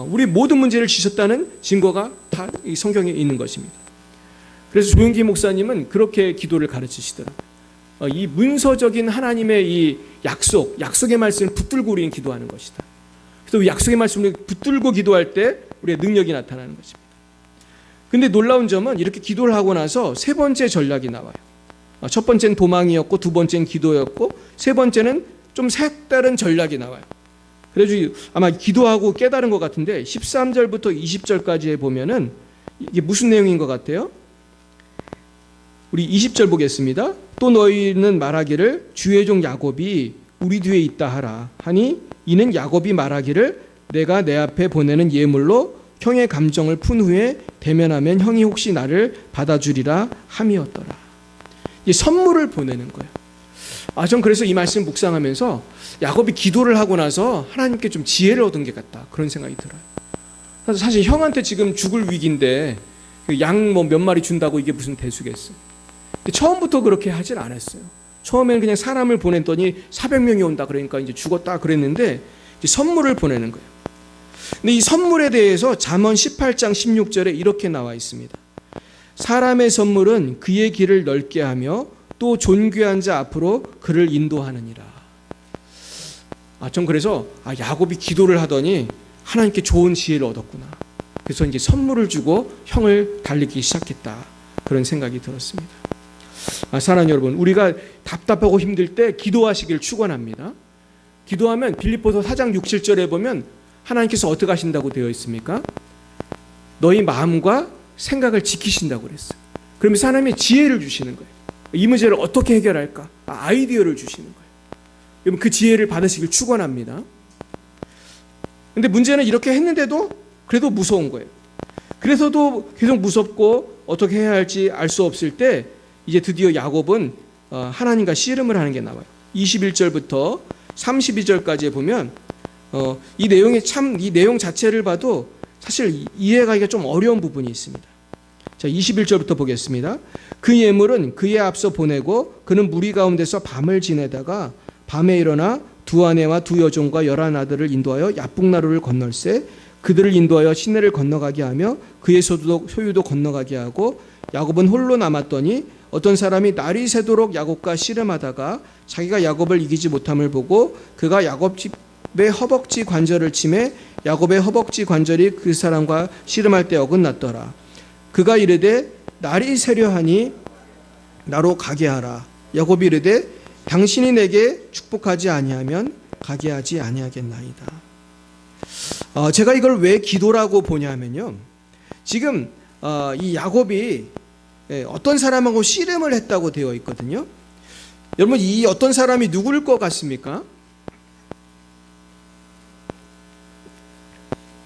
우리 모든 문제를 지셨다는 증거가 다 이 성경에 있는 것입니다. 그래서 조용기 목사님은 그렇게 기도를 가르치시더라고요. 이 문서적인 하나님의 이 약속의 말씀을 붙들고 우리는 기도하는 것이다. 그래서 약속의 말씀을 붙들고 기도할 때 우리의 능력이 나타나는 것입니다. 근데 놀라운 점은 이렇게 기도를 하고 나서 세 번째 전략이 나와요. 첫 번째는 도망이었고, 두 번째는 기도였고, 세 번째는 좀 색다른 전략이 나와요. 그래서 아마 기도하고 깨달은 것 같은데 13절부터 20절까지에 보면은 이게 무슨 내용인 것 같아요? 우리 20절 보겠습니다. 또 너희는 말하기를 주의 종 야곱이 우리 뒤에 있다 하라 하니 이는 야곱이 말하기를 내가 내 앞에 보내는 예물로 형의 감정을 푼 후에 대면하면 형이 혹시 나를 받아주리라 함이었더라. 이 선물을 보내는 거예요. 전 그래서 이 말씀 묵상하면서 야곱이 기도를 하고 나서 하나님께 좀 지혜를 얻은 게 같다 그런 생각이 들어요. 사실 형한테 지금 죽을 위기인데 양 몇 마리 준다고 이게 무슨 대수겠어요. 근데 처음부터 그렇게 하진 않았어요. 처음에는 그냥 사람을 보냈더니 400명이 온다 그러니까 이제 죽었다 그랬는데 이제 선물을 보내는 거예요. 근데 이 선물에 대해서 잠언 18장 16절에 이렇게 나와 있습니다. 사람의 선물은 그의 길을 넓게 하며 또 존귀한 자 앞으로 그를 인도하느니라. 전 그래서 야곱이 기도를 하더니 하나님께 좋은 지혜를 얻었구나. 그래서 이제 선물을 주고 형을 달리기 시작했다. 그런 생각이 들었습니다. 사랑하는 여러분, 우리가 답답하고 힘들 때 기도하시길 축원합니다. 기도하면 빌립보서 4장 6, 7절에 보면 하나님께서 어떻게 하신다고 되어 있습니까? 너희 마음과 생각을 지키신다고 그랬어요. 그러면서 하나님의 지혜를 주시는 거예요. 이 문제를 어떻게 해결할까? 아이디어를 주시는 거예요. 여러분, 그 지혜를 받으시길 축원합니다. 근데 문제는 이렇게 했는데도 그래도 무서운 거예요. 그래서도 계속 무섭고 어떻게 해야 할지 알 수 없을 때 이제 드디어 야곱은 하나님과 씨름을 하는 게 나와요. 21절부터 32절까지 보면 이 내용 자체를 봐도 사실 이해하기가 좀 어려운 부분이 있습니다. 자, 21절부터 보겠습니다. 그 예물은 그에 앞서 보내고 그는 무리 가운데서 밤을 지내다가 밤에 일어나 두 아내와 두 여종과 11 아들을 인도하여 야복나루를 건널세 그들을 인도하여 시내를 건너가게 하며 그의 소유도 건너가게 하고 야곱은 홀로 남았더니 어떤 사람이 날이 새도록 야곱과 씨름하다가 자기가 야곱을 이기지 못함을 보고 그가 야곱의 허벅지 관절을 치매 야곱의 허벅지 관절이 그 사람과 씨름할 때 어긋났더라. 그가 이르되 날이 새려하니 나로 가게 하라. 야곱이 이르되 당신이 내게 축복하지 아니하면 가게 하지 아니하겠나이다. 제가 이걸 왜 기도라고 보냐면요, 지금 이 야곱이 어떤 사람하고 씨름을 했다고 되어 있거든요. 여러분, 이 어떤 사람이 누구일 것 같습니까?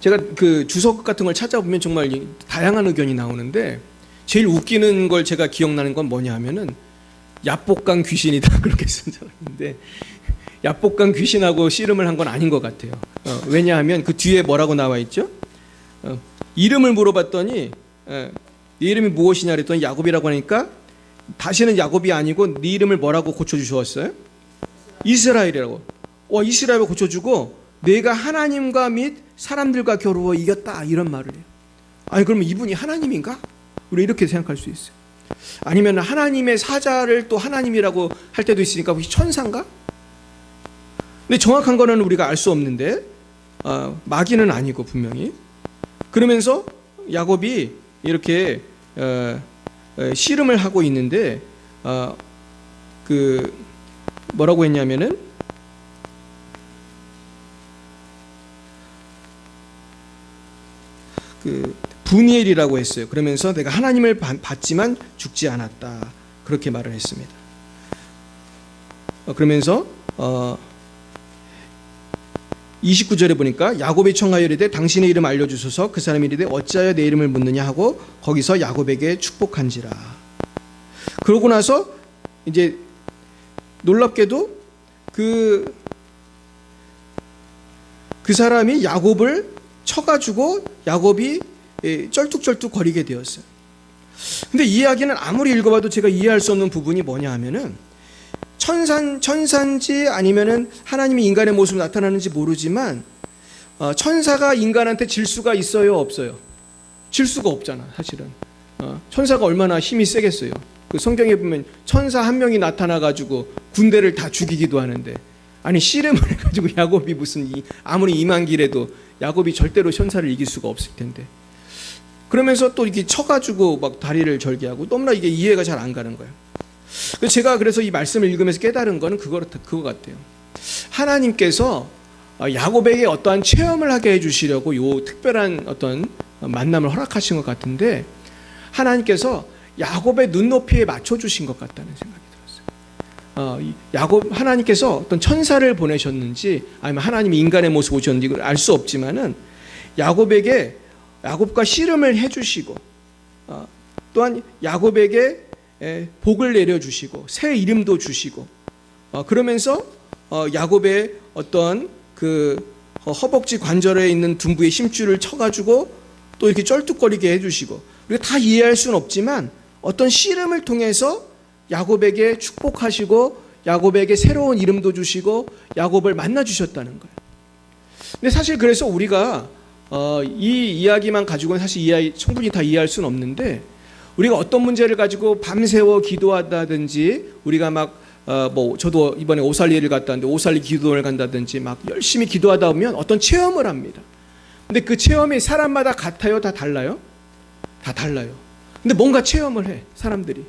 제가 그 주석 같은 걸 찾아보면 정말 다양한 의견이 나오는데 제일 웃기는 걸 제가 기억나는 건 뭐냐 하면은 야복강 귀신이다 그렇게 쓴 사람인데, 야복강 귀신하고 씨름을 한 건 아닌 것 같아요. 왜냐하면 그 뒤에 뭐라고 나와 있죠? 이름을 물어봤더니 네 이름이 무엇이냐 그랬더니 야곱이라고 하니까 다시는 야곱이 아니고 네 이름을 뭐라고 고쳐주셨어요? 이스라엘이라고. 이스라엘을 고쳐주고 내가 하나님과 및 사람들과 겨루어 이겼다 이런 말을 해요. 그러면 이분이 하나님인가? 우리 이렇게 생각할 수 있어요. 아니면 하나님의 사자를 또 하나님이라고 할 때도 있으니까 혹시 천사인가? 근데 정확한 거는 우리가 알 수 없는데 마귀는 아니고 분명히. 그러면서 야곱이 이렇게 씨름을 하고 있는데 그 뭐라고 했냐면은 그 분이엘이라고 했어요. 그러면서 내가 하나님을 봤지만 죽지 않았다 그렇게 말을 했습니다. 그러면서 29절에 보니까 야곱이 청하여 이르되 당신의 이름 알려주소서. 그 사람이 이르되 어찌하여 내 이름을 묻느냐 하고 거기서 야곱에게 축복한지라. 그러고 나서 이제 놀랍게도 그 사람이 야곱을 쳐가지고 야곱이 쩔뚝쩔뚝 거리게 되었어요. 근데 이 이야기는 아무리 읽어봐도 제가 이해할 수 없는 부분이 뭐냐 하면은 천사인지 아니면은 하나님이 인간의 모습으로 나타나는지 모르지만 천사가 인간한테 질 수가 있어요, 없어요? 질 수가 없잖아, 사실은. 천사가 얼마나 힘이 세겠어요. 그 성경에 보면 천사 한 명이 나타나가지고 군대를 다 죽이기도 하는데, 아니 씨름을 해가지고 야곱이 무슨 아무리 이만기라도 야곱이 절대로 천사를 이길 수가 없을 텐데. 그러면서 또 이렇게 쳐가지고 막 다리를 절개하고 너무나 이게 이해가 잘 안 가는 거예요. 제가 그래서 이 말씀을 읽으면서 깨달은 거는 그거 같아요. 하나님께서 야곱에게 어떠한 체험을 하게 해주시려고 요 특별한 어떤 만남을 허락하신 것 같은데, 하나님께서 야곱의 눈높이에 맞춰주신 것 같다는 생각이 들었어요. 하나님께서 어떤 천사를 보내셨는지 아니면 하나님이 인간의 모습으로 오셨는지 이걸 알 수 없지만은 야곱과 씨름을 해주시고 또한 야곱에게 복을 내려주시고 새 이름도 주시고 그러면서 야곱의 어떤 그 허벅지 관절에 있는 둔부의 심줄을 쳐가지고 또 이렇게 쩔뚝거리게 해주시고, 우리가 다 이해할 수는 없지만 어떤 씨름을 통해서 야곱에게 축복하시고 야곱에게 새로운 이름도 주시고 야곱을 만나주셨다는 거예요. 근데 사실 그래서 우리가 이 이야기만 가지고는 사실 충분히 다 이해할 수는 없는데, 우리가 어떤 문제를 가지고 밤새워 기도한다든지 우리가 막 뭐 저도 이번에 오살리를 갔다 왔는데 오살리 기도원을 간다든지 막 열심히 기도하다 보면 어떤 체험을 합니다. 근데 그 체험이 사람마다 같아요? 다 달라요? 다 달라요. 근데 뭔가 체험을 해, 사람들이.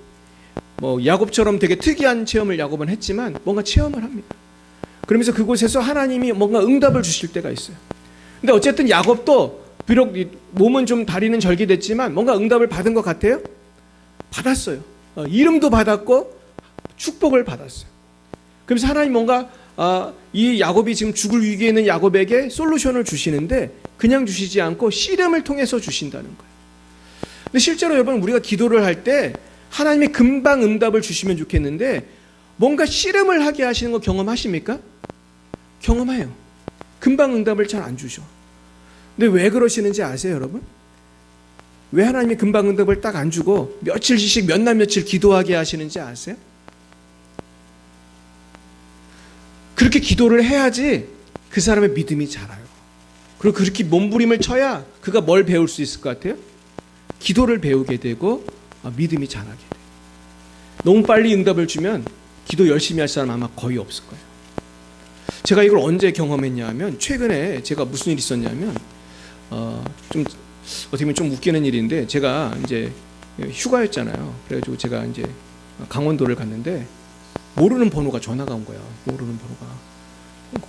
뭐 야곱처럼 되게 특이한 체험을 야곱은 했지만 뭔가 체험을 합니다. 그러면서 그곳에서 하나님이 뭔가 응답을 주실 때가 있어요. 근데 어쨌든 야곱도 비록 몸은 좀 다리는 절개됐지만 뭔가 응답을 받은 것 같아요? 받았어요. 이름도 받았고 축복을 받았어요. 그래서 하나님 뭔가 이 야곱이 지금 죽을 위기에 있는 야곱에게 솔루션을 주시는데 그냥 주시지 않고 씨름을 통해서 주신다는 거예요. 근데 실제로 여러분 우리가 기도를 할 때 하나님이 금방 응답을 주시면 좋겠는데 뭔가 씨름을 하게 하시는 거 경험하십니까? 경험해요. 금방 응답을 잘 안 주셔. 근데 왜 그러시는지 아세요, 여러분? 왜 하나님이 금방 응답을 딱 안 주고 며칠씩 몇 날 며칠 기도하게 하시는지 아세요? 그렇게 기도를 해야지 그 사람의 믿음이 자라요. 그리고 그렇게 몸부림을 쳐야 그가 뭘 배울 수 있을 것 같아요? 기도를 배우게 되고 믿음이 자라게 돼요. 너무 빨리 응답을 주면 기도 열심히 할 사람 아마 거의 없을 거예요. 제가 이걸 언제 경험했냐 하면 최근에 제가 무슨 일이 있었냐면 좀 어떻게 보면 좀 웃기는 일인데 제가 이제 휴가였잖아요. 그래가지고 제가 이제 강원도를 갔는데 모르는 번호가 전화가 온 거야. 모르는 번호가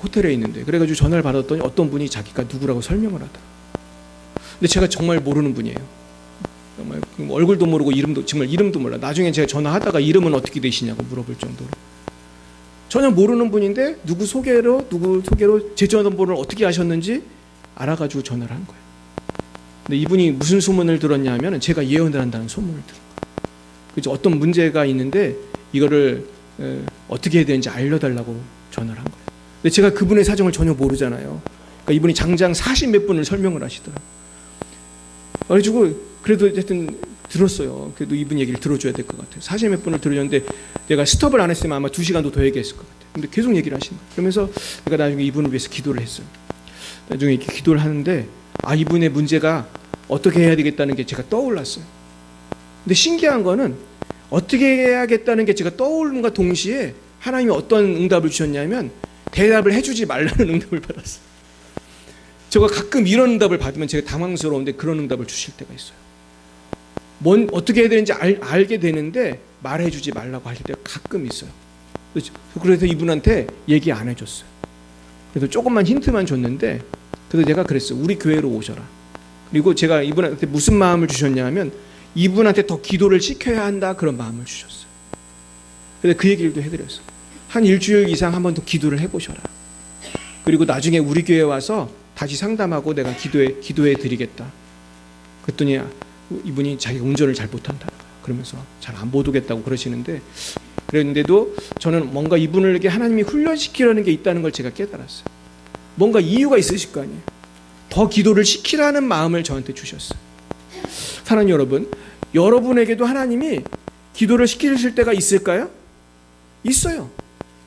호텔에 있는데 그래가지고 전화를 받았더니 어떤 분이 자기가 누구라고 설명을 하더라. 근데 제가 정말 모르는 분이에요. 정말 얼굴도 모르고 정말 이름도 몰라. 나중에 제가 전화하다가 이름은 어떻게 되시냐고 물어볼 정도로 전혀 모르는 분인데 누구 소개로 제 전화번호를 어떻게 아셨는지 알아가지고 전화를 한 거예요. 근데 이분이 무슨 소문을 들었냐 하면 제가 예언을 한다는 소문을 들은 거예요. 그래서 어떤 문제가 있는데 이거를 어떻게 해야 되는지 알려달라고 전화를 한 거예요. 근데 제가 그분의 사정을 전혀 모르잖아요. 그러니까 이분이 장장 40몇 분을 설명을 하시더라고요. 그래가지고 그래도 하여튼 들었어요. 그래도 이분 얘기를 들어줘야 될 것 같아요. 40몇 분을 들었는데 내가 스톱을 안 했으면 아마 2시간도 더 얘기했을 것 같아요. 근데 계속 얘기를 하시는 거예요. 그러면서 내가 나중에 이분을 위해서 기도를 했어요. 나중에 이렇게 기도를 하는데 이분의 문제가 어떻게 해야 되겠다는 게 제가 떠올랐어요. 근데 신기한 거는 어떻게 해야겠다는 게 제가 떠오른과 동시에 하나님이 어떤 응답을 주셨냐면 대답을 해주지 말라는 응답을 받았어요. 제가 가끔 이런 응답을 받으면 제가 당황스러운데 그런 응답을 주실 때가 있어요. 어떻게 해야 되는지 알게 되는데 말해주지 말라고 하실 때가 가끔 있어요. 그래서 이분한테 얘기 안 해줬어요. 그래서 조금만 힌트만 줬는데 그래서 제가 그랬어요. 우리 교회로 오셔라. 그리고 제가 이분한테 무슨 마음을 주셨냐면 이분한테 더 기도를 시켜야 한다 그런 마음을 주셨어요. 그래서 그 얘기를 또 해드렸어요. 한 일주일 이상 한 번 더 기도를 해보셔라. 그리고 나중에 우리 교회 와서 다시 상담하고 내가 기도해 드리겠다. 그랬더니 이분이 자기가 운전을 잘 못한다. 그러면서 잘 안 보도겠다고 그러시는데 그랬는데도 저는 뭔가 이분에게 하나님이 훈련시키려는 게 있다는 걸 제가 깨달았어요. 뭔가 이유가 있으실 거 아니에요. 더 기도를 시키라는 마음을 저한테 주셨어요. 사랑하는 여러분, 여러분에게도 하나님이 기도를 시키실 때가 있을까요? 있어요.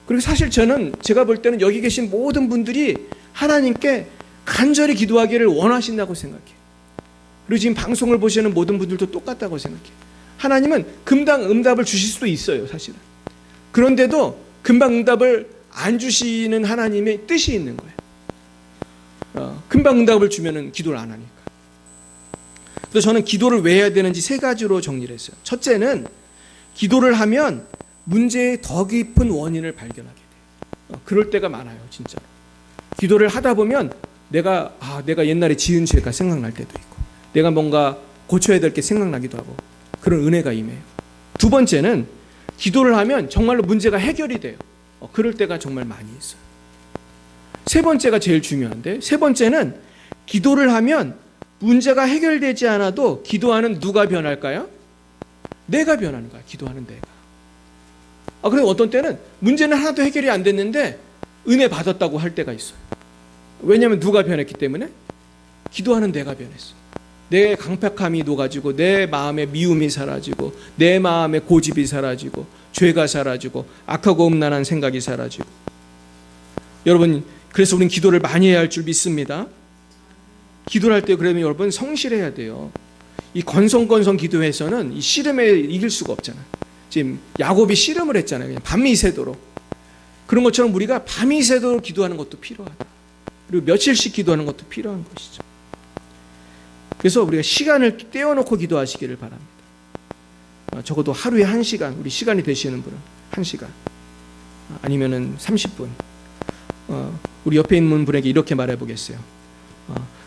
그리고 사실 제가 볼 때는 여기 계신 모든 분들이 하나님께 간절히 기도하기를 원하신다고 생각해요. 그리고 지금 방송을 보시는 모든 분들도 똑같다고 생각해요. 하나님은 금방 응답을 주실 수도 있어요, 사실은. 그런데도 금방 응답을 안 주시는 하나님의 뜻이 있는 거예요. 금방 응답을 주면은 기도를 안 하니까. 그래서 저는 기도를 왜 해야 되는지 3가지로 정리를 했어요. 첫째는 기도를 하면 문제의 더 깊은 원인을 발견하게 돼요. 그럴 때가 많아요, 진짜로. 기도를 하다 보면 내가 옛날에 지은 죄가 생각날 때도 있고 내가 뭔가 고쳐야 될 게 생각나기도 하고 그런 은혜가 임해요. 2번째는 기도를 하면 정말로 문제가 해결이 돼요. 그럴 때가 정말 많이 있어요. 3번째가 제일 중요한데 3번째는 기도를 하면 문제가 해결되지 않아도 기도하는 누가 변할까요? 내가 변하는 거야. 기도하는 내가. 그리고 어떤 때는 문제는 하나도 해결이 안 됐는데 은혜 받았다고 할 때가 있어요. 왜냐하면 누가 변했기 때문에? 기도하는 내가 변했어. 내 강팍함이 녹아지고 내 마음의 미움이 사라지고 내 마음의 고집이 사라지고 죄가 사라지고 악하고 음란한 생각이 사라지고. 여러분, 그래서 우리는 기도를 많이 해야 할 줄 믿습니다. 기도를 할 때 그러면 여러분 성실해야 돼요. 이 건성건성 기도해서는 이 씨름에 이길 수가 없잖아요. 지금 야곱이 씨름을 했잖아요. 그냥 밤이 새도록. 그런 것처럼 우리가 밤이 새도록 기도하는 것도 필요하다. 그리고 며칠씩 기도하는 것도 필요한 것이죠. 그래서 우리가 시간을 떼어놓고 기도하시기를 바랍니다. 적어도 하루에 1시간, 우리 시간이 되시는 분은 1시간, 아니면은 30분. 우리 옆에 있는 분에게 이렇게 말해 보겠어요.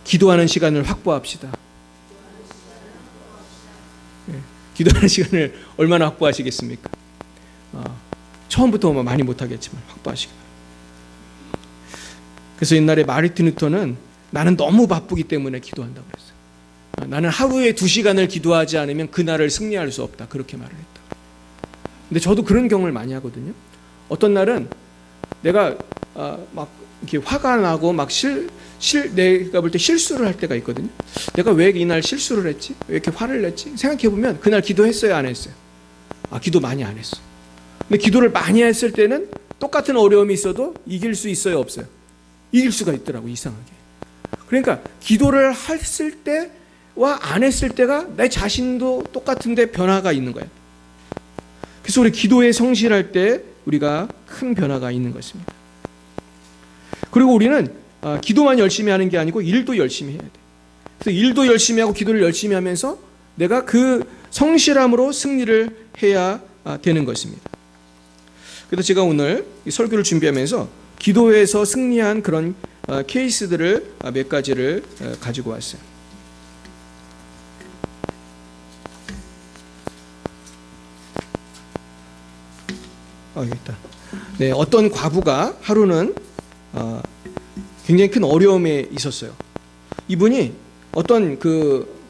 기도하는 시간을 확보합시다. 네, 기도하는 시간을 얼마나 확보하시겠습니까? 처음부터 많이 못하겠지만 확보하시기 바랍니다. 그래서 옛날에 마르틴 루터는 나는 너무 바쁘기 때문에 기도한다고 그랬어요. 나는 하루에 2시간을 기도하지 않으면 그날을 승리할 수 없다. 그렇게 말을 했다. 근데 저도 그런 경험을 많이 하거든요. 어떤 날은 내가 막 이렇게 화가 나고 막 내가 볼 때 실수를 할 때가 있거든요. 내가 왜 이날 실수를 했지? 왜 이렇게 화를 냈지? 생각해보면 그날 기도했어요, 안 했어요? 기도 많이 안 했어. 근데 기도를 많이 했을 때는 똑같은 어려움이 있어도 이길 수 있어요, 없어요? 이길 수가 있더라고, 이상하게. 그러니까 기도를 했을 때와 안 했을 때가 내 자신도 똑같은데 변화가 있는 거예요. 그래서 우리 기도에 성실할 때 우리가 큰 변화가 있는 것입니다. 그리고 우리는 기도만 열심히 하는 게 아니고 일도 열심히 해야 돼. 그래서 일도 열심히 하고 기도를 열심히 하면서 내가 그 성실함으로 승리를 해야 되는 것입니다. 그래서 제가 오늘 이 설교를 준비하면서 기도에서 승리한 그런 케이스들을 몇 가지를 가지고 왔어요. 여기 있다. 네, 어떤 과부가 하루는 굉장히 큰 어려움에 있었어요. 이분이 어떤 그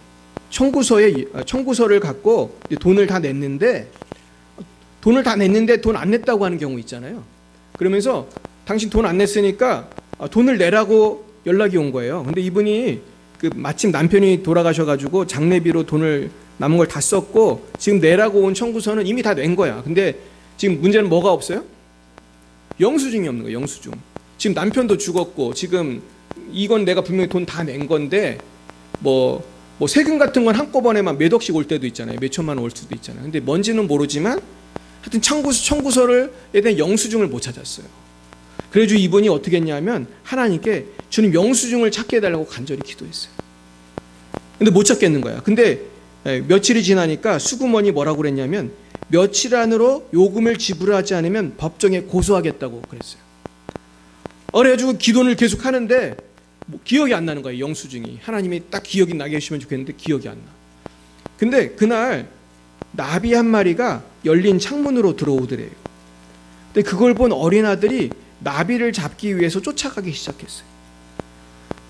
청구서를 갖고 돈을 다 냈는데 돈 안 냈다고 하는 경우 있잖아요. 그러면서 당신 돈 안 냈으니까 돈을 내라고 연락이 온 거예요. 근데 이분이 마침 남편이 돌아가셔가지고 장례비로 돈을 남은 걸 다 썼고 지금 내라고 온 청구서는 이미 다 낸 거야. 근데 지금 문제는 뭐가 없어요? 영수증이 없는 거예요. 영수증. 지금 남편도 죽었고 지금 이건 내가 분명히 돈 다 낸 건데 뭐 세금 같은 건 한꺼번에만 몇 억씩 올 때도 있잖아요. 몇 천만 원 올 수도 있잖아요. 근데 뭔지는 모르지만 하여튼 청구서에 대한 영수증을 못 찾았어요. 그래가지고 이분이 어떻게 했냐면 하나님께 주님 영수증을 찾게 해달라고 간절히 기도했어요. 근데 못 찾겠는 거야. 근데 며칠이 지나니까 수구먼이 뭐라고 그랬냐면 며칠 안으로 요금을 지불하지 않으면 법정에 고소하겠다고 그랬어요. 그래가지고 기도를 계속 하는데 기억이 안 나는 거예요. 영수증이. 하나님이 딱 기억이 나게 해주시면 좋겠는데 기억이 안 나. 근데 그날 나비 한 마리가 열린 창문으로 들어오더래요. 근데 그걸 본 어린아들이 나비를 잡기 위해서 쫓아가기 시작했어요.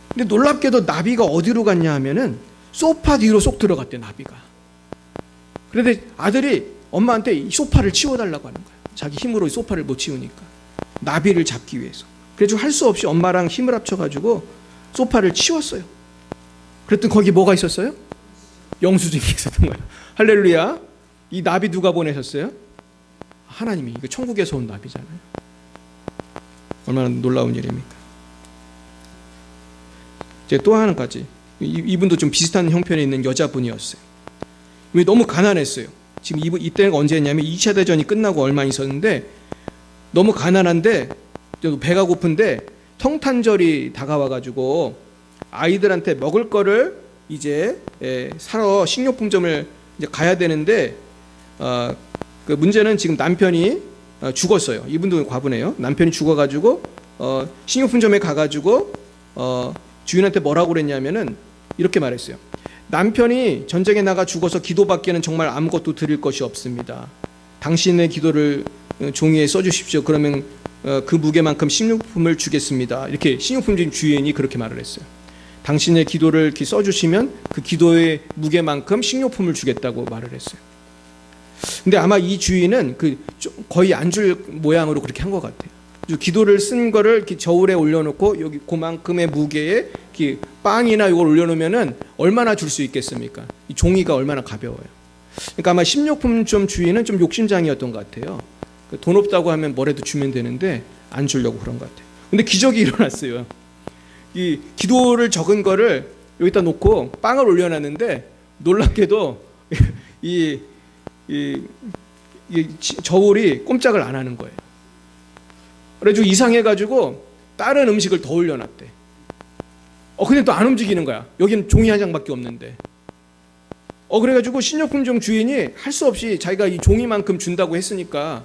근데 놀랍게도 나비가 어디로 갔냐 하면은 소파 뒤로 쏙 들어갔대, 나비가. 그런데 아들이 엄마한테 이 소파를 치워달라고 하는 거예요. 자기 힘으로 이 소파를 못 치우니까. 나비를 잡기 위해서. 그래서 할 수 없이 엄마랑 힘을 합쳐가지고 소파를 치웠어요. 그랬더니 거기 뭐가 있었어요? 영수증이 있었던 거예요. 할렐루야. 이 나비 누가 보내셨어요? 하나님이. 이거 천국에서 온 나비잖아요. 얼마나 놀라운 일입니까? 이제 또 하나까지. 이분도 좀 비슷한 형편에 있는 여자분이었어요. 너무 가난했어요. 지금 이때가 언제였냐면 2차 대전이 끝나고 얼마 있었는데 너무 가난한데 배가 고픈데 성탄절이 다가와가지고 아이들한테 먹을 거를 이제 사러 식료품점을 이제 가야 되는데 그 문제는 지금 남편이 죽었어요. 이분도 과부네요. 남편이 죽어가지고 식료품점에 가가지고 주인한테 뭐라고 그랬냐면은 이렇게 말했어요. 남편이 전쟁에 나가 죽어서 기도밖에는 정말 아무것도 드릴 것이 없습니다. 당신의 기도를 종이에 써주십시오. 그러면 그 무게만큼 식료품을 주겠습니다. 이렇게 식료품점 주인이 그렇게 말을 했어요. 당신의 기도를 이렇게 써주시면 그 기도의 무게만큼 식료품을 주겠다고 말을 했어요. 근데 아마 이 주인은 거의 안 줄 모양으로 그렇게 한 것 같아요. 기도를 쓴 거를 이렇게 저울에 올려놓고 여기 그만큼의 무게에 이렇게 빵이나 이걸 올려놓으면은 얼마나 줄 수 있겠습니까? 이 종이가 얼마나 가벼워요. 그러니까 아마 식료품점 주인은 좀 욕심장이었던 것 같아요. 돈 없다고 하면 뭐라도 주면 되는데 안 주려고 그런 것 같아요. 근데 기적이 일어났어요. 이 기도를 적은 거를 여기다 놓고 빵을 올려놨는데 놀랍게도 이 저울이 꼼짝을 안 하는 거예요. 그래가지고 이상해가지고 다른 음식을 더 올려놨대. 근데 또 안 움직이는 거야. 여기는 종이 한 장밖에 없는데. 그래가지고 식료품점 주인이 할 수 없이 자기가 이 종이만큼 준다고 했으니까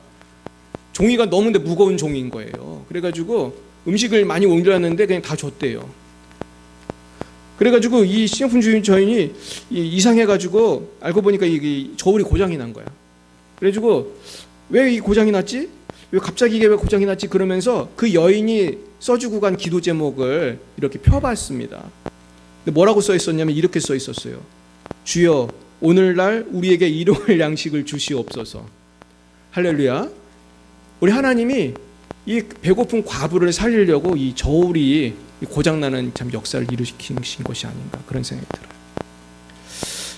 종이가 너무 무거운 종이인 거예요. 그래가지고 음식을 많이 올려놨는데 그냥 다 줬대요. 그래가지고 이 식료품 주인이 이상해가지고 알고 보니까 이 저울이 고장이 난 거야. 그래가지고 왜 이 고장이 났지? 왜 갑자기 이게 왜 고장이 났지? 그러면서 그 여인이 써주고 간 기도 제목을 이렇게 펴봤습니다. 근데 뭐라고 써 있었냐면 이렇게 써 있었어요. 주여 오늘날 우리에게 일용할 양식을 주시옵소서. 할렐루야. 우리 하나님이 이 배고픈 과부를 살리려고 이 저울이 고장나는 참 역사를 이루신 것이 아닌가 그런 생각이 들어요.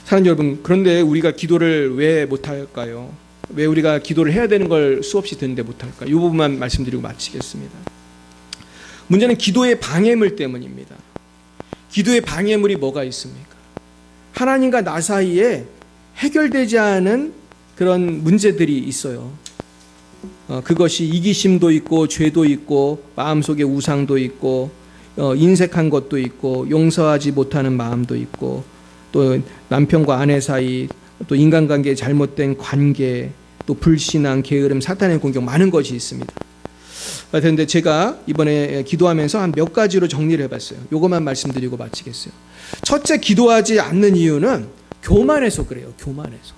사랑하는 여러분, 그런데 우리가 기도를 왜 못할까요? 왜 우리가 기도를 해야 되는 걸 수없이 듣는데 못할까? 이 부분만 말씀드리고 마치겠습니다. 문제는 기도의 방해물 때문입니다. 기도의 방해물이 뭐가 있습니까? 하나님과 나 사이에 해결되지 않은 그런 문제들이 있어요. 그것이 이기심도 있고 죄도 있고 마음속에 우상도 있고 인색한 것도 있고 용서하지 못하는 마음도 있고 또 남편과 아내 사이 또 인간관계의 잘못된 관계 또 불신앙, 게으름, 사탄의 공격 많은 것이 있습니다. 그런데 제가 이번에 기도하면서 한 몇 가지로 정리를 해봤어요. 이것만 말씀드리고 마치겠어요. 첫째, 기도하지 않는 이유는 교만해서 그래요. 교만해서.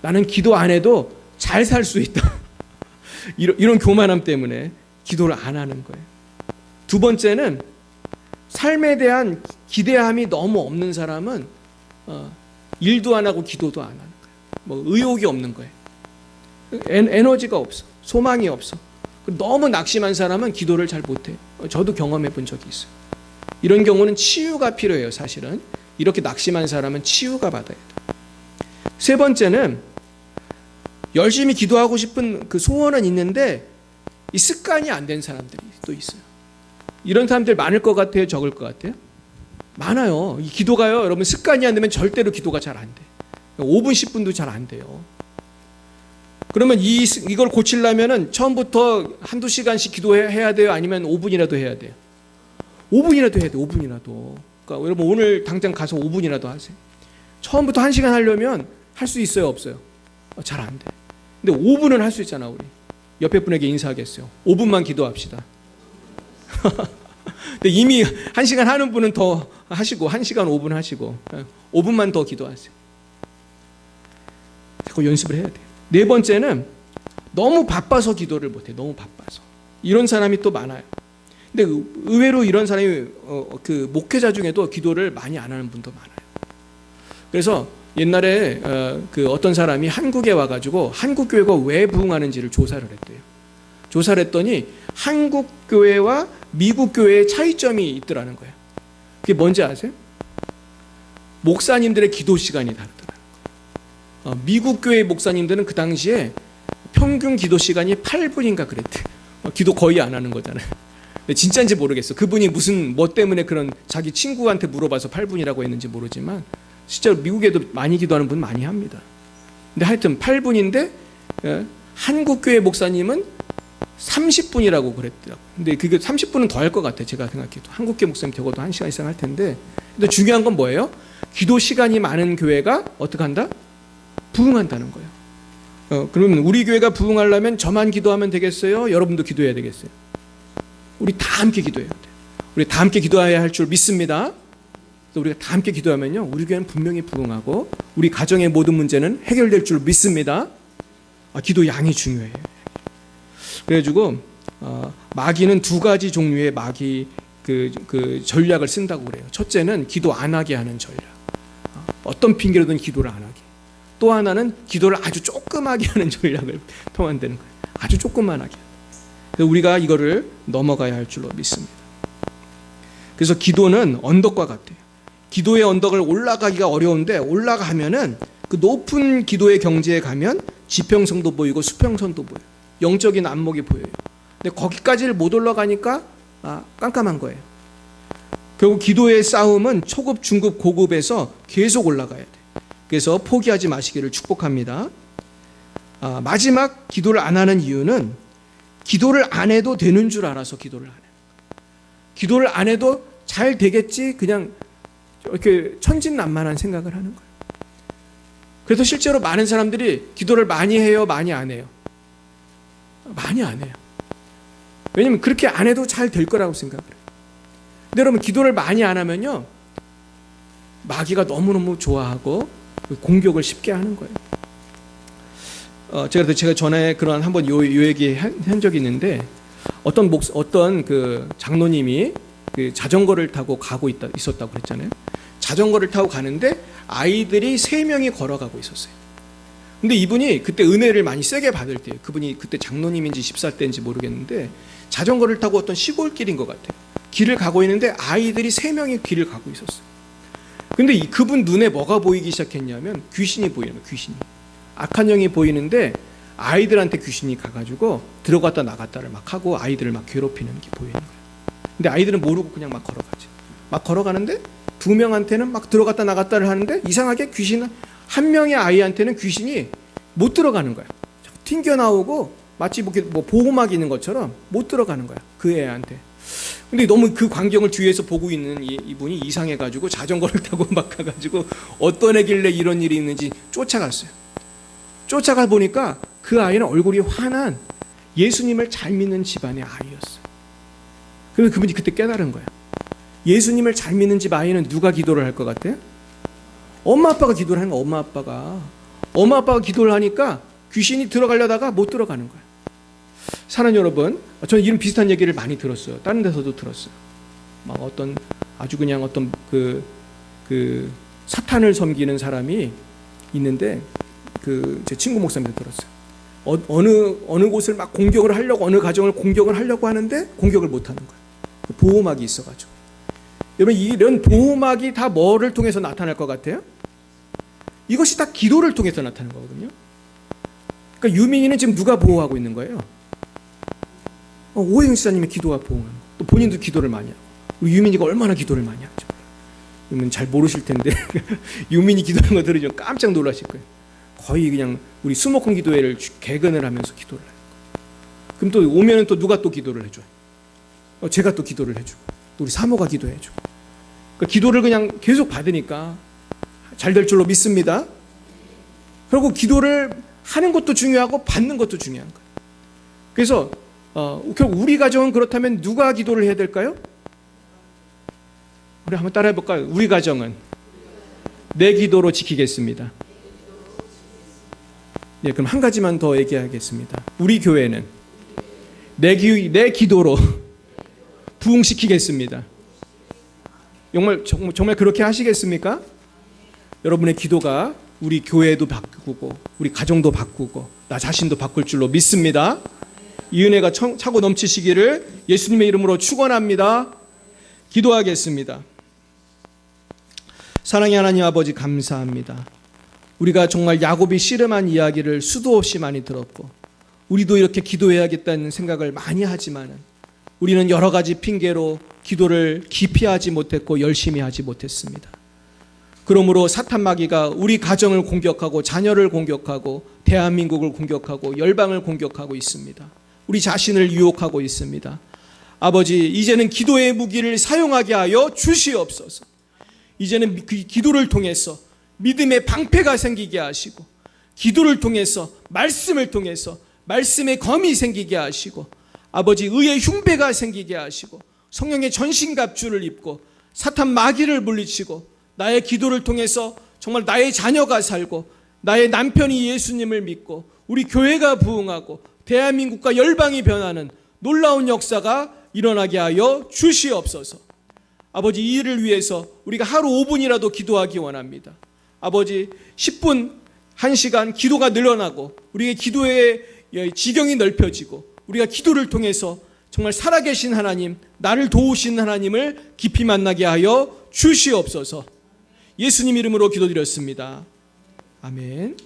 나는 기도 안 해도 잘 살 수 있다. 이런 교만함 때문에 기도를 안 하는 거예요. 두 번째는 삶에 대한 기대함이 너무 없는 사람은 일도 안 하고 기도도 안 하는 거예요. 의욕이 없는 거예요. 에너지가 없어. 소망이 없어. 너무 낙심한 사람은 기도를 잘 못해요. 저도 경험해 본 적이 있어요. 이런 경우는 치유가 필요해요. 사실은 이렇게 낙심한 사람은 치유가 받아야 돼요. 세 번째는 열심히 기도하고 싶은 그 소원은 있는데 이 습관이 안 된 사람들이 또 있어요. 이런 사람들 많을 것 같아요? 적을 것 같아요? 많아요. 이 기도가요, 여러분 습관이 안 되면 절대로 기도가 잘 안 돼. 5분, 10분도 잘 안 돼요. 그러면 이걸 고치려면은 처음부터 한두 시간씩 기도해야 돼요? 아니면 5분이라도 해야 돼요? 5분이라도 해야 돼요. 5분이라도. 그러니까 여러분 오늘 당장 가서 5분이라도 하세요. 처음부터 1시간 하려면 할 수 있어요? 없어요? 잘 안 돼. 근데 5분은 할 수 있잖아. 우리 옆에 분에게 인사하겠어요. 5분만 기도합시다. 근데 이미 1시간 하는 분은 더 하시고 1시간 5분 하시고 5분만 더 기도하세요. 자꾸 연습을 해야 돼요. 네 번째는 너무 바빠서 기도를 못해. 너무 바빠서. 이런 사람이 또 많아요. 근데 의외로 이런 사람이 그 목회자 중에도 기도를 많이 안 하는 분도 많아요. 그래서 옛날에 그 어떤 사람이 한국에 와가지고 한국 교회가 왜 부흥하는지를 조사를 했대요. 조사를 했더니 한국 교회와 미국 교회의 차이점이 있더라는 거예요. 그게 뭔지 아세요? 목사님들의 기도 시간이 다르더라는 거예요. 미국 교회 목사님들은 그 당시에 평균 기도 시간이 8분인가 그랬대요. 기도 거의 안 하는 거잖아요. 근데 진짜인지 모르겠어. 그분이 무슨 뭐 때문에 그런 자기 친구한테 물어봐서 8분이라고 했는지 모르지만 실제로 미국에도 많이 기도하는 분 많이 합니다. 근데 하여튼 8분인데 한국 교회 목사님은 30분이라고 그랬더라고요. 근데 그게 30분은 더 할 것 같아요. 제가 생각해도. 한국 교회 목사님 적어도 1시간 이상 할 텐데. 근데 중요한 건 뭐예요? 기도 시간이 많은 교회가 어떻게 한다? 부흥한다는 거예요. 그러면 우리 교회가 부흥하려면 저만 기도하면 되겠어요? 여러분도 기도해야 되겠어요? 우리 다 함께 기도해야 돼요. 우리 다 함께 기도해야 할 줄 믿습니다. 우리가 다 함께 기도하면요, 우리 교회는 분명히 부흥하고 우리 가정의 모든 문제는 해결될 줄 믿습니다. 기도 양이 중요해요. 그래가지고 마귀는 두 가지 종류의 마귀 그 전략을 쓴다고 그래요. 첫째는 기도 안 하게 하는 전략. 어떤 핑계로든 기도를 안 하게. 또 하나는 기도를 아주 조그맣게 하는 전략을 통한다는 거예요. 아주 조그만하게. 그래서 우리가 이거를 넘어가야 할 줄로 믿습니다. 그래서 기도는 언덕과 같아요. 기도의 언덕을 올라가기가 어려운데 올라가면은 그 높은 기도의 경지에 가면 지평선도 보이고 수평선도 보여요. 영적인 안목이 보여요. 근데 거기까지를 못 올라가니까 깜깜한 거예요. 결국 기도의 싸움은 초급, 중급, 고급에서 계속 올라가야 돼요. 그래서 포기하지 마시기를 축복합니다. 마지막 기도를 안 하는 이유는 기도를 안 해도 되는 줄 알아서 기도를 안 해요. 기도를 안 해도 잘 되겠지, 그냥 이렇게 천진난만한 생각을 하는 거예요. 그래서 실제로 많은 사람들이 기도를 많이 해요, 많이 안 해요? 많이 안 해요. 왜냐면 그렇게 안 해도 잘 될 거라고 생각을 해요. 근데 여러분, 기도를 많이 안 하면요, 마귀가 너무너무 좋아하고 공격을 쉽게 하는 거예요. 제가 전에 그런 한번 요 얘기 한 적이 있는데, 어떤 그 장로님이 그 자전거를 타고 가고 있었다고 그랬잖아요. 자전거를 타고 가는데 아이들이 3명이 걸어가고 있었어요. 근데 이분이 그때 은혜를 많이 세게 받을 때예요. 그분이 그때 장로님인지 집사 때인지 모르겠는데, 자전거를 타고 어떤 시골길인 것 같아요. 길을 가고 있는데 아이들이 3명이 길을 가고 있었어요. 근데 그분 눈에 뭐가 보이기 시작했냐면 귀신이 보이는 거예요. 귀신이. 악한 영이 보이는데 아이들한테 귀신이 가가지고 들어갔다 나갔다를 막 하고 아이들을 막 괴롭히는 게 보이는 거예요. 근데 아이들은 모르고 그냥 막 걸어가죠. 막 걸어가는데 2명한테는 막 들어갔다 나갔다를 하는데, 이상하게 귀신은 1명의 아이한테는 귀신이 못 들어가는 거야. 튕겨나오고 마치 뭐 보호막이 있는 것처럼 못 들어가는 거야, 그 애한테. 근데 너무 그 광경을 뒤에서 보고 있는 이분이 이상해가지고 자전거를 타고 막 가가지고 어떤 애길래 이런 일이 있는지 쫓아갔어요. 쫓아가 보니까 그 아이는 얼굴이 환한 예수님을 잘 믿는 집안의 아이였어요. 그래서 그분이 그때 깨달은 거예요. 예수님을 잘 믿는 집 아이는 누가 기도를 할 것 같아요? 엄마 아빠가 기도를 하는 거예요. 엄마 아빠가 기도를 하니까 귀신이 들어가려다가 못 들어가는 거예요. 사랑하는 여러분, 저는 이런 비슷한 얘기를 많이 들었어요. 다른 데서도 들었어요. 막 어떤 아주 그냥 어떤 그 사탄을 섬기는 사람이 있는데, 제 친구 목사님도 들었어요. 어느 곳을 막 공격을 하려고, 어느 가정을 공격을 하려고 하는데 공격을 못 하는 거예요. 보호막이 있어가지고. 여러분, 이런 보호막이 다 뭐를 통해서 나타날 것 같아요? 이것이 다 기도를 통해서 나타나는 거거든요. 그러니까 유민이는 지금 누가 보호하고 있는 거예요? 오혜영 지사님의 기도가 보호하는 거. 또 본인도 기도를 많이 하고. 우리 유민이가 얼마나 기도를 많이 하죠. 여러분 잘 모르실 텐데 유민이 기도하는 거 들으면 깜짝 놀라실 거예요. 거의 그냥 우리 수목원 기도회를 개근을 하면서 기도를 해요. 그럼 또 오면은 또 누가 또 기도를 해줘요? 제가 또 기도를 해주고, 또 우리 사모가 기도해주고. 그러니까 기도를 그냥 계속 받으니까 잘 될 줄로 믿습니다. 그리고 기도를 하는 것도 중요하고 받는 것도 중요한 거예요. 그래서 결국 우리 가정은 그렇다면 누가 기도를 해야 될까요? 우리 한번 따라해 볼까요? 우리 가정은 내 기도로 지키겠습니다. 네, 그럼 한 가지만 더 얘기하겠습니다. 우리 교회는 내 기도로 부흥시키겠습니다. 정말 그렇게 하시겠습니까? 여러분의 기도가 우리 교회도 바꾸고 우리 가정도 바꾸고 나 자신도 바꿀 줄로 믿습니다. 이 은혜가 차고 넘치시기를 예수님의 이름으로 축원합니다. 기도하겠습니다. 사랑의 하나님 아버지, 감사합니다. 우리가 정말 야곱이 씨름한 이야기를 수도 없이 많이 들었고, 우리도 이렇게 기도해야겠다는 생각을 많이 하지만 우리는 여러 가지 핑계로 기도를 깊이 하지 못했고 열심히 하지 못했습니다. 그러므로 사탄 마귀가 우리 가정을 공격하고 자녀를 공격하고 대한민국을 공격하고 열방을 공격하고 있습니다. 우리 자신을 유혹하고 있습니다. 아버지, 이제는 기도의 무기를 사용하게 하여 주시옵소서. 이제는 그 기도를 통해서 믿음의 방패가 생기게 하시고, 기도를 통해서 말씀을 통해서 말씀의 검이 생기게 하시고, 아버지 의의 흉배가 생기게 하시고, 성령의 전신갑주를 입고 사탄 마귀를 물리치고, 나의 기도를 통해서 정말 나의 자녀가 살고 나의 남편이 예수님을 믿고 우리 교회가 부흥하고 대한민국과 열방이 변하는 놀라운 역사가 일어나게 하여 주시옵소서. 아버지, 이 일을 위해서 우리가 하루 5분이라도 기도하기 원합니다. 아버지, 10분, 1시간 기도가 늘어나고 우리의 기도의 지경이 넓혀지고 우리가 기도를 통해서 정말 살아계신 하나님, 나를 도우신 하나님을 깊이 만나게 하여 주시옵소서. 예수님 이름으로 기도드렸습니다. 아멘.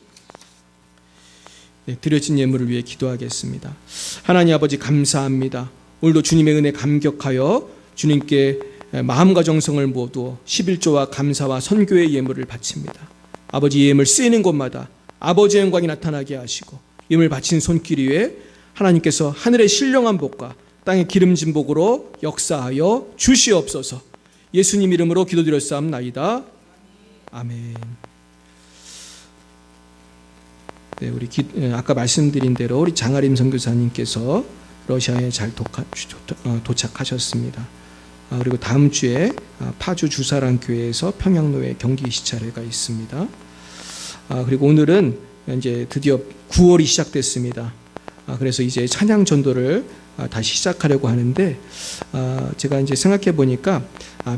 네, 드려진 예물을 위해 기도하겠습니다. 하나님 아버지, 감사합니다. 오늘도 주님의 은혜 감격하여 주님께 마음과 정성을 모두 11조와 감사와 선교의 예물을 바칩니다. 아버지, 이 예물 쓰이는 곳마다 아버지의 영광이 나타나게 하시고 임을 바친 손길 위에 하나님께서 하늘의 신령한 복과 땅의 기름진 복으로 역사하여 주시옵소서. 예수님 이름으로 기도드렸사옵나이다. 아멘. 네, 우리 아까 말씀드린 대로 우리 장아림 선교사님께서 러시아에 잘 도착하셨습니다. 그리고 다음 주에 파주 주사랑 교회에서 평양로에 경기 시찰회가 있습니다. 그리고 오늘은 이제 드디어 9월이 시작됐습니다. 그래서 이제 찬양 전도를 다시 시작하려고 하는데, 제가 이제 생각해 보니까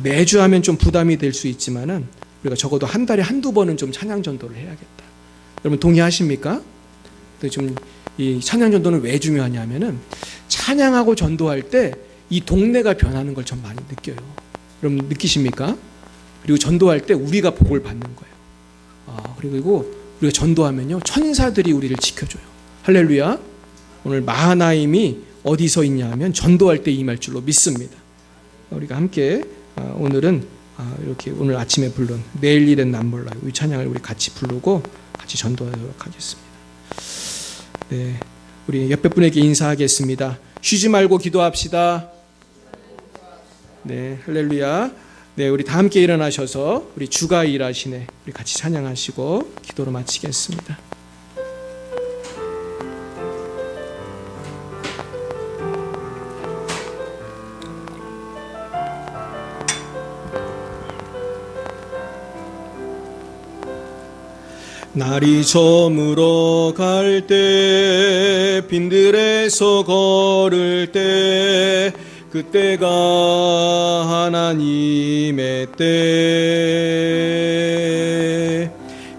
매주 하면 좀 부담이 될 수 있지만은 우리가 적어도 한 달에 한두 번은 좀 찬양 전도를 해야겠다. 여러분 동의하십니까? 좀 이 찬양 전도는 왜 중요하냐면은 찬양하고 전도할 때 이 동네가 변하는 걸 좀 많이 느껴요. 여러분 느끼십니까? 그리고 전도할 때 우리가 복을 받는 거예요. 그리고 우리가 전도하면요 천사들이 우리를 지켜줘요. 할렐루야. 오늘 마하나임이 어디서 있냐 하면 전도할 때 임할 줄로 믿습니다. 우리가 함께 오늘은 이렇게 오늘 아침에 부른 내일 일은 난 몰라요 이 찬양을 우리 같이 부르고 같이 전도하도록 하겠습니다. 네, 우리 옆에 분에게 인사하겠습니다. 쉬지 말고 기도합시다. 네, 할렐루야. 네, 우리 다 함께 일어나셔서 우리 주가 일하시네 우리 같이 찬양하시고 기도로 마치겠습니다. 날이 저물어 갈 때 빈들에서 걸을 때 그때가 하나님의 때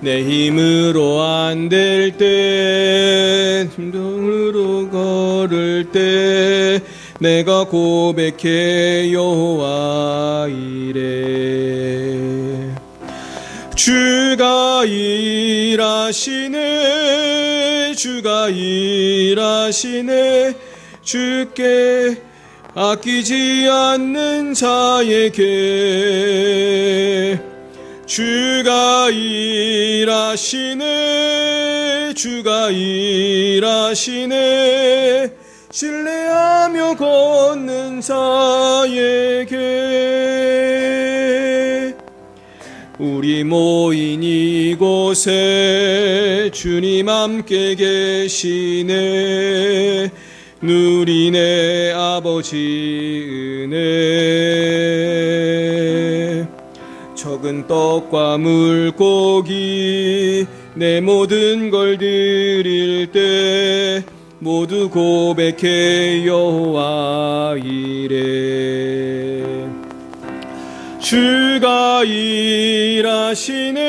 내 힘으로 안 될 때 힘으로 걸을 때 내가 고백해 여호와 이래 주가 일하시네 주가 일하시네 주께 아끼지 않는 자에게 주가 일하시네 주가 일하시네 신뢰하며 걷는 자에게 우리 모인 이곳에 주님 함께 계시네 누리네 아버지 은혜 적은 떡과 물고기 내 모든 걸 드릴 때 모두 고백해 여호와 이래 주가 일하시네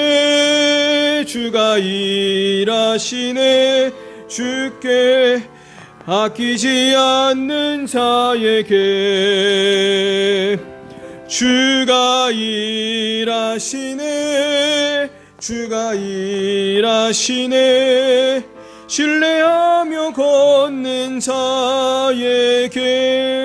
주가 일하시네 주께 아끼지 않는 자에게 주가 일하시네 주가 일하시네 신뢰하며 걷는 자에게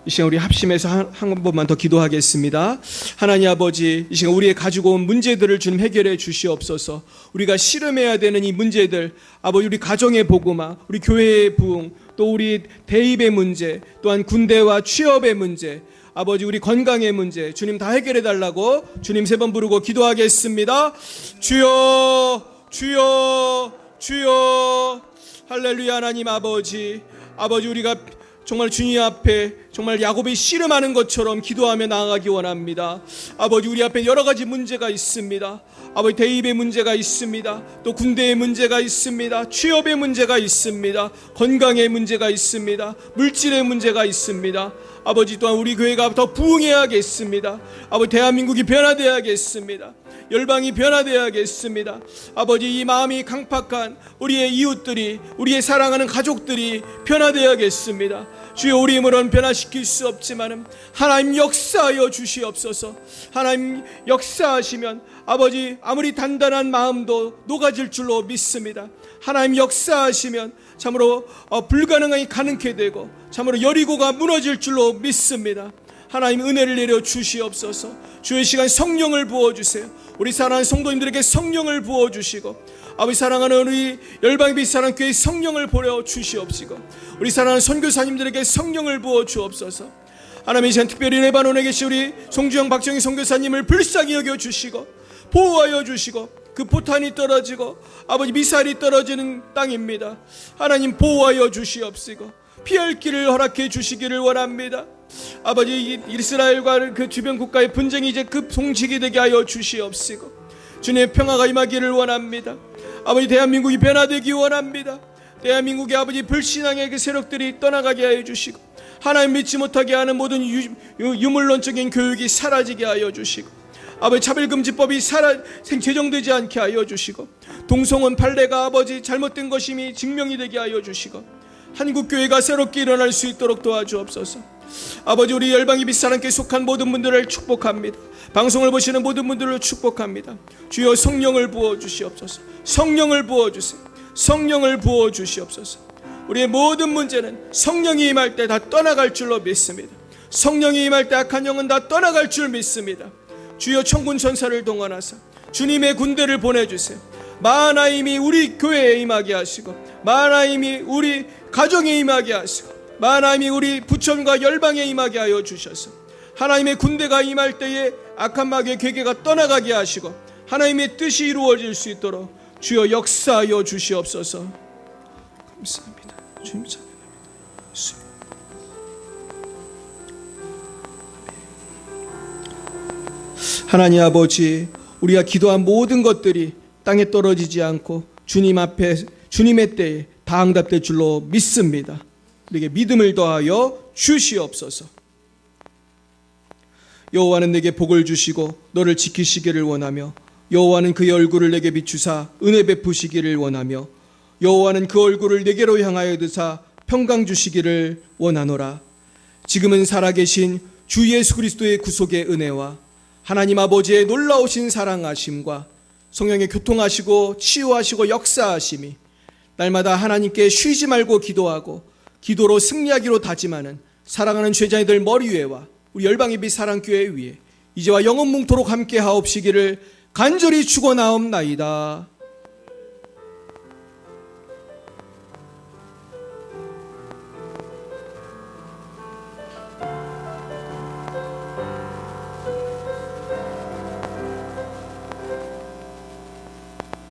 이 시간 우리 합심해서 한 번만 더 기도하겠습니다. 하나님 아버지, 이 시간 우리의 가지고 온 문제들을 주님 해결해 주시옵소서. 우리가 씨름해야 되는 이 문제들, 아버지 우리 가정의 복음화, 우리 교회의 부흥, 또 우리 대입의 문제, 또한 군대와 취업의 문제, 아버지 우리 건강의 문제 주님 다 해결해 달라고 주님 3번 부르고 기도하겠습니다. 주여 주여 주여. 할렐루야. 하나님 아버지, 아버지 우리가 정말 주님 앞에 정말 야곱이 씨름하는 것처럼 기도하며 나아가기 원합니다. 아버지 우리 앞에 여러 가지 문제가 있습니다. 아버지 대입의 문제가 있습니다. 또 군대의 문제가 있습니다. 취업의 문제가 있습니다. 건강의 문제가 있습니다. 물질의 문제가 있습니다. 아버지 또한 우리 교회가 더 부흥해야겠습니다. 아버지 대한민국이 변화되어야겠습니다. 열방이 변화되어야겠습니다. 아버지 이 마음이 강팍한 우리의 이웃들이, 우리의 사랑하는 가족들이 변화되어야겠습니다. 주여 우리 힘으로는 변화시킬 수 없지만 하나님 역사하여 주시옵소서. 하나님 역사하시면 아버지 아무리 단단한 마음도 녹아질 줄로 믿습니다. 하나님 역사하시면 참으로 불가능하게 가능케 되고 참으로 여리고가 무너질 줄로 믿습니다. 하나님 은혜를 내려 주시옵소서. 주의 시간 성령을 부어주세요. 우리 사랑하는 성도님들에게 성령을 부어주시고, 아버지 사랑하는 우리 열방의 빛 사랑교회 성령을 보내 주시옵시고, 우리 사랑하는 선교사님들에게 성령을 부어 주옵소서. 하나님 이 시간 특별히 레바논에 계신 우리 송주영 박정희 선교사님을 불쌍히 여겨 주시고 보호하여 주시고, 그 포탄이 떨어지고 아버지 미사일이 떨어지는 땅입니다. 하나님 보호하여 주시옵시고 피할 길을 허락해 주시기를 원합니다. 아버지 이스라엘과 그 주변 국가의 분쟁이 이제 급송식이 되게 하여 주시옵시고 주님의 평화가 임하기를 원합니다. 아버지 대한민국이 변화되기 원합니다. 대한민국의 아버지 불신앙의 그 세력들이 떠나가게 하여 주시고 하나님 믿지 못하게 하는 모든 유물론적인 교육이 사라지게 하여 주시고 아버지 차별금지법이 제정되지 않게 하여 주시고 동성혼 판례가 아버지 잘못된 것임이 증명이 되게 하여 주시고 한국교회가 새롭게 일어날 수 있도록 도와주옵소서. 아버지 우리 열방의 빛사랑교회에 속한 모든 분들을 축복합니다. 방송을 보시는 모든 분들을 축복합니다. 주여 성령을 부어주시옵소서. 성령을 부어주세요. 성령을 부어주시옵소서. 우리의 모든 문제는 성령이 임할 때 다 떠나갈 줄로 믿습니다. 성령이 임할 때 악한 영은 다 떠나갈 줄 믿습니다. 주여 천군 천사를 동원하사 주님의 군대를 보내주세요. 마하나임이 우리 교회에 임하게 하시고 마하나임이 우리 가정에 임하게 하시고 마하나임이 우리 부천과 열방에 임하게 하여 주셔서 하나님의 군대가 임할 때에 악한 마귀의 괴계가 떠나가게 하시고 하나님의 뜻이 이루어질 수 있도록 주여 역사하여 주시옵소서. 감사합니다. 주님 찬양합니다. 하나님 아버지, 우리가 기도한 모든 것들이 땅에 떨어지지 않고 주님 앞에 주님의 때에 다 응답될 줄로 믿습니다. 우리에게 믿음을 더하여 주시옵소서. 여호와는 내게 복을 주시고 너를 지키시기를 원하며 여호와는 그의 얼굴을 내게 비추사 은혜 베푸시기를 원하며 여호와는 그 얼굴을 내게로 향하여 드사 평강 주시기를 원하노라. 지금은 살아계신 주 예수 그리스도의 구속의 은혜와 하나님 아버지의 놀라우신 사랑하심과 성령의 교통하시고 치유하시고 역사하심이 날마다 하나님께 쉬지 말고 기도하고 기도로 승리하기로 다짐하는 사랑하는 제자들 머리 위에와 우리 열방의 빛 사랑교회 위에 이제와 영원 뭉토록 함께 하옵시기를 간절히 축원하옵나이다.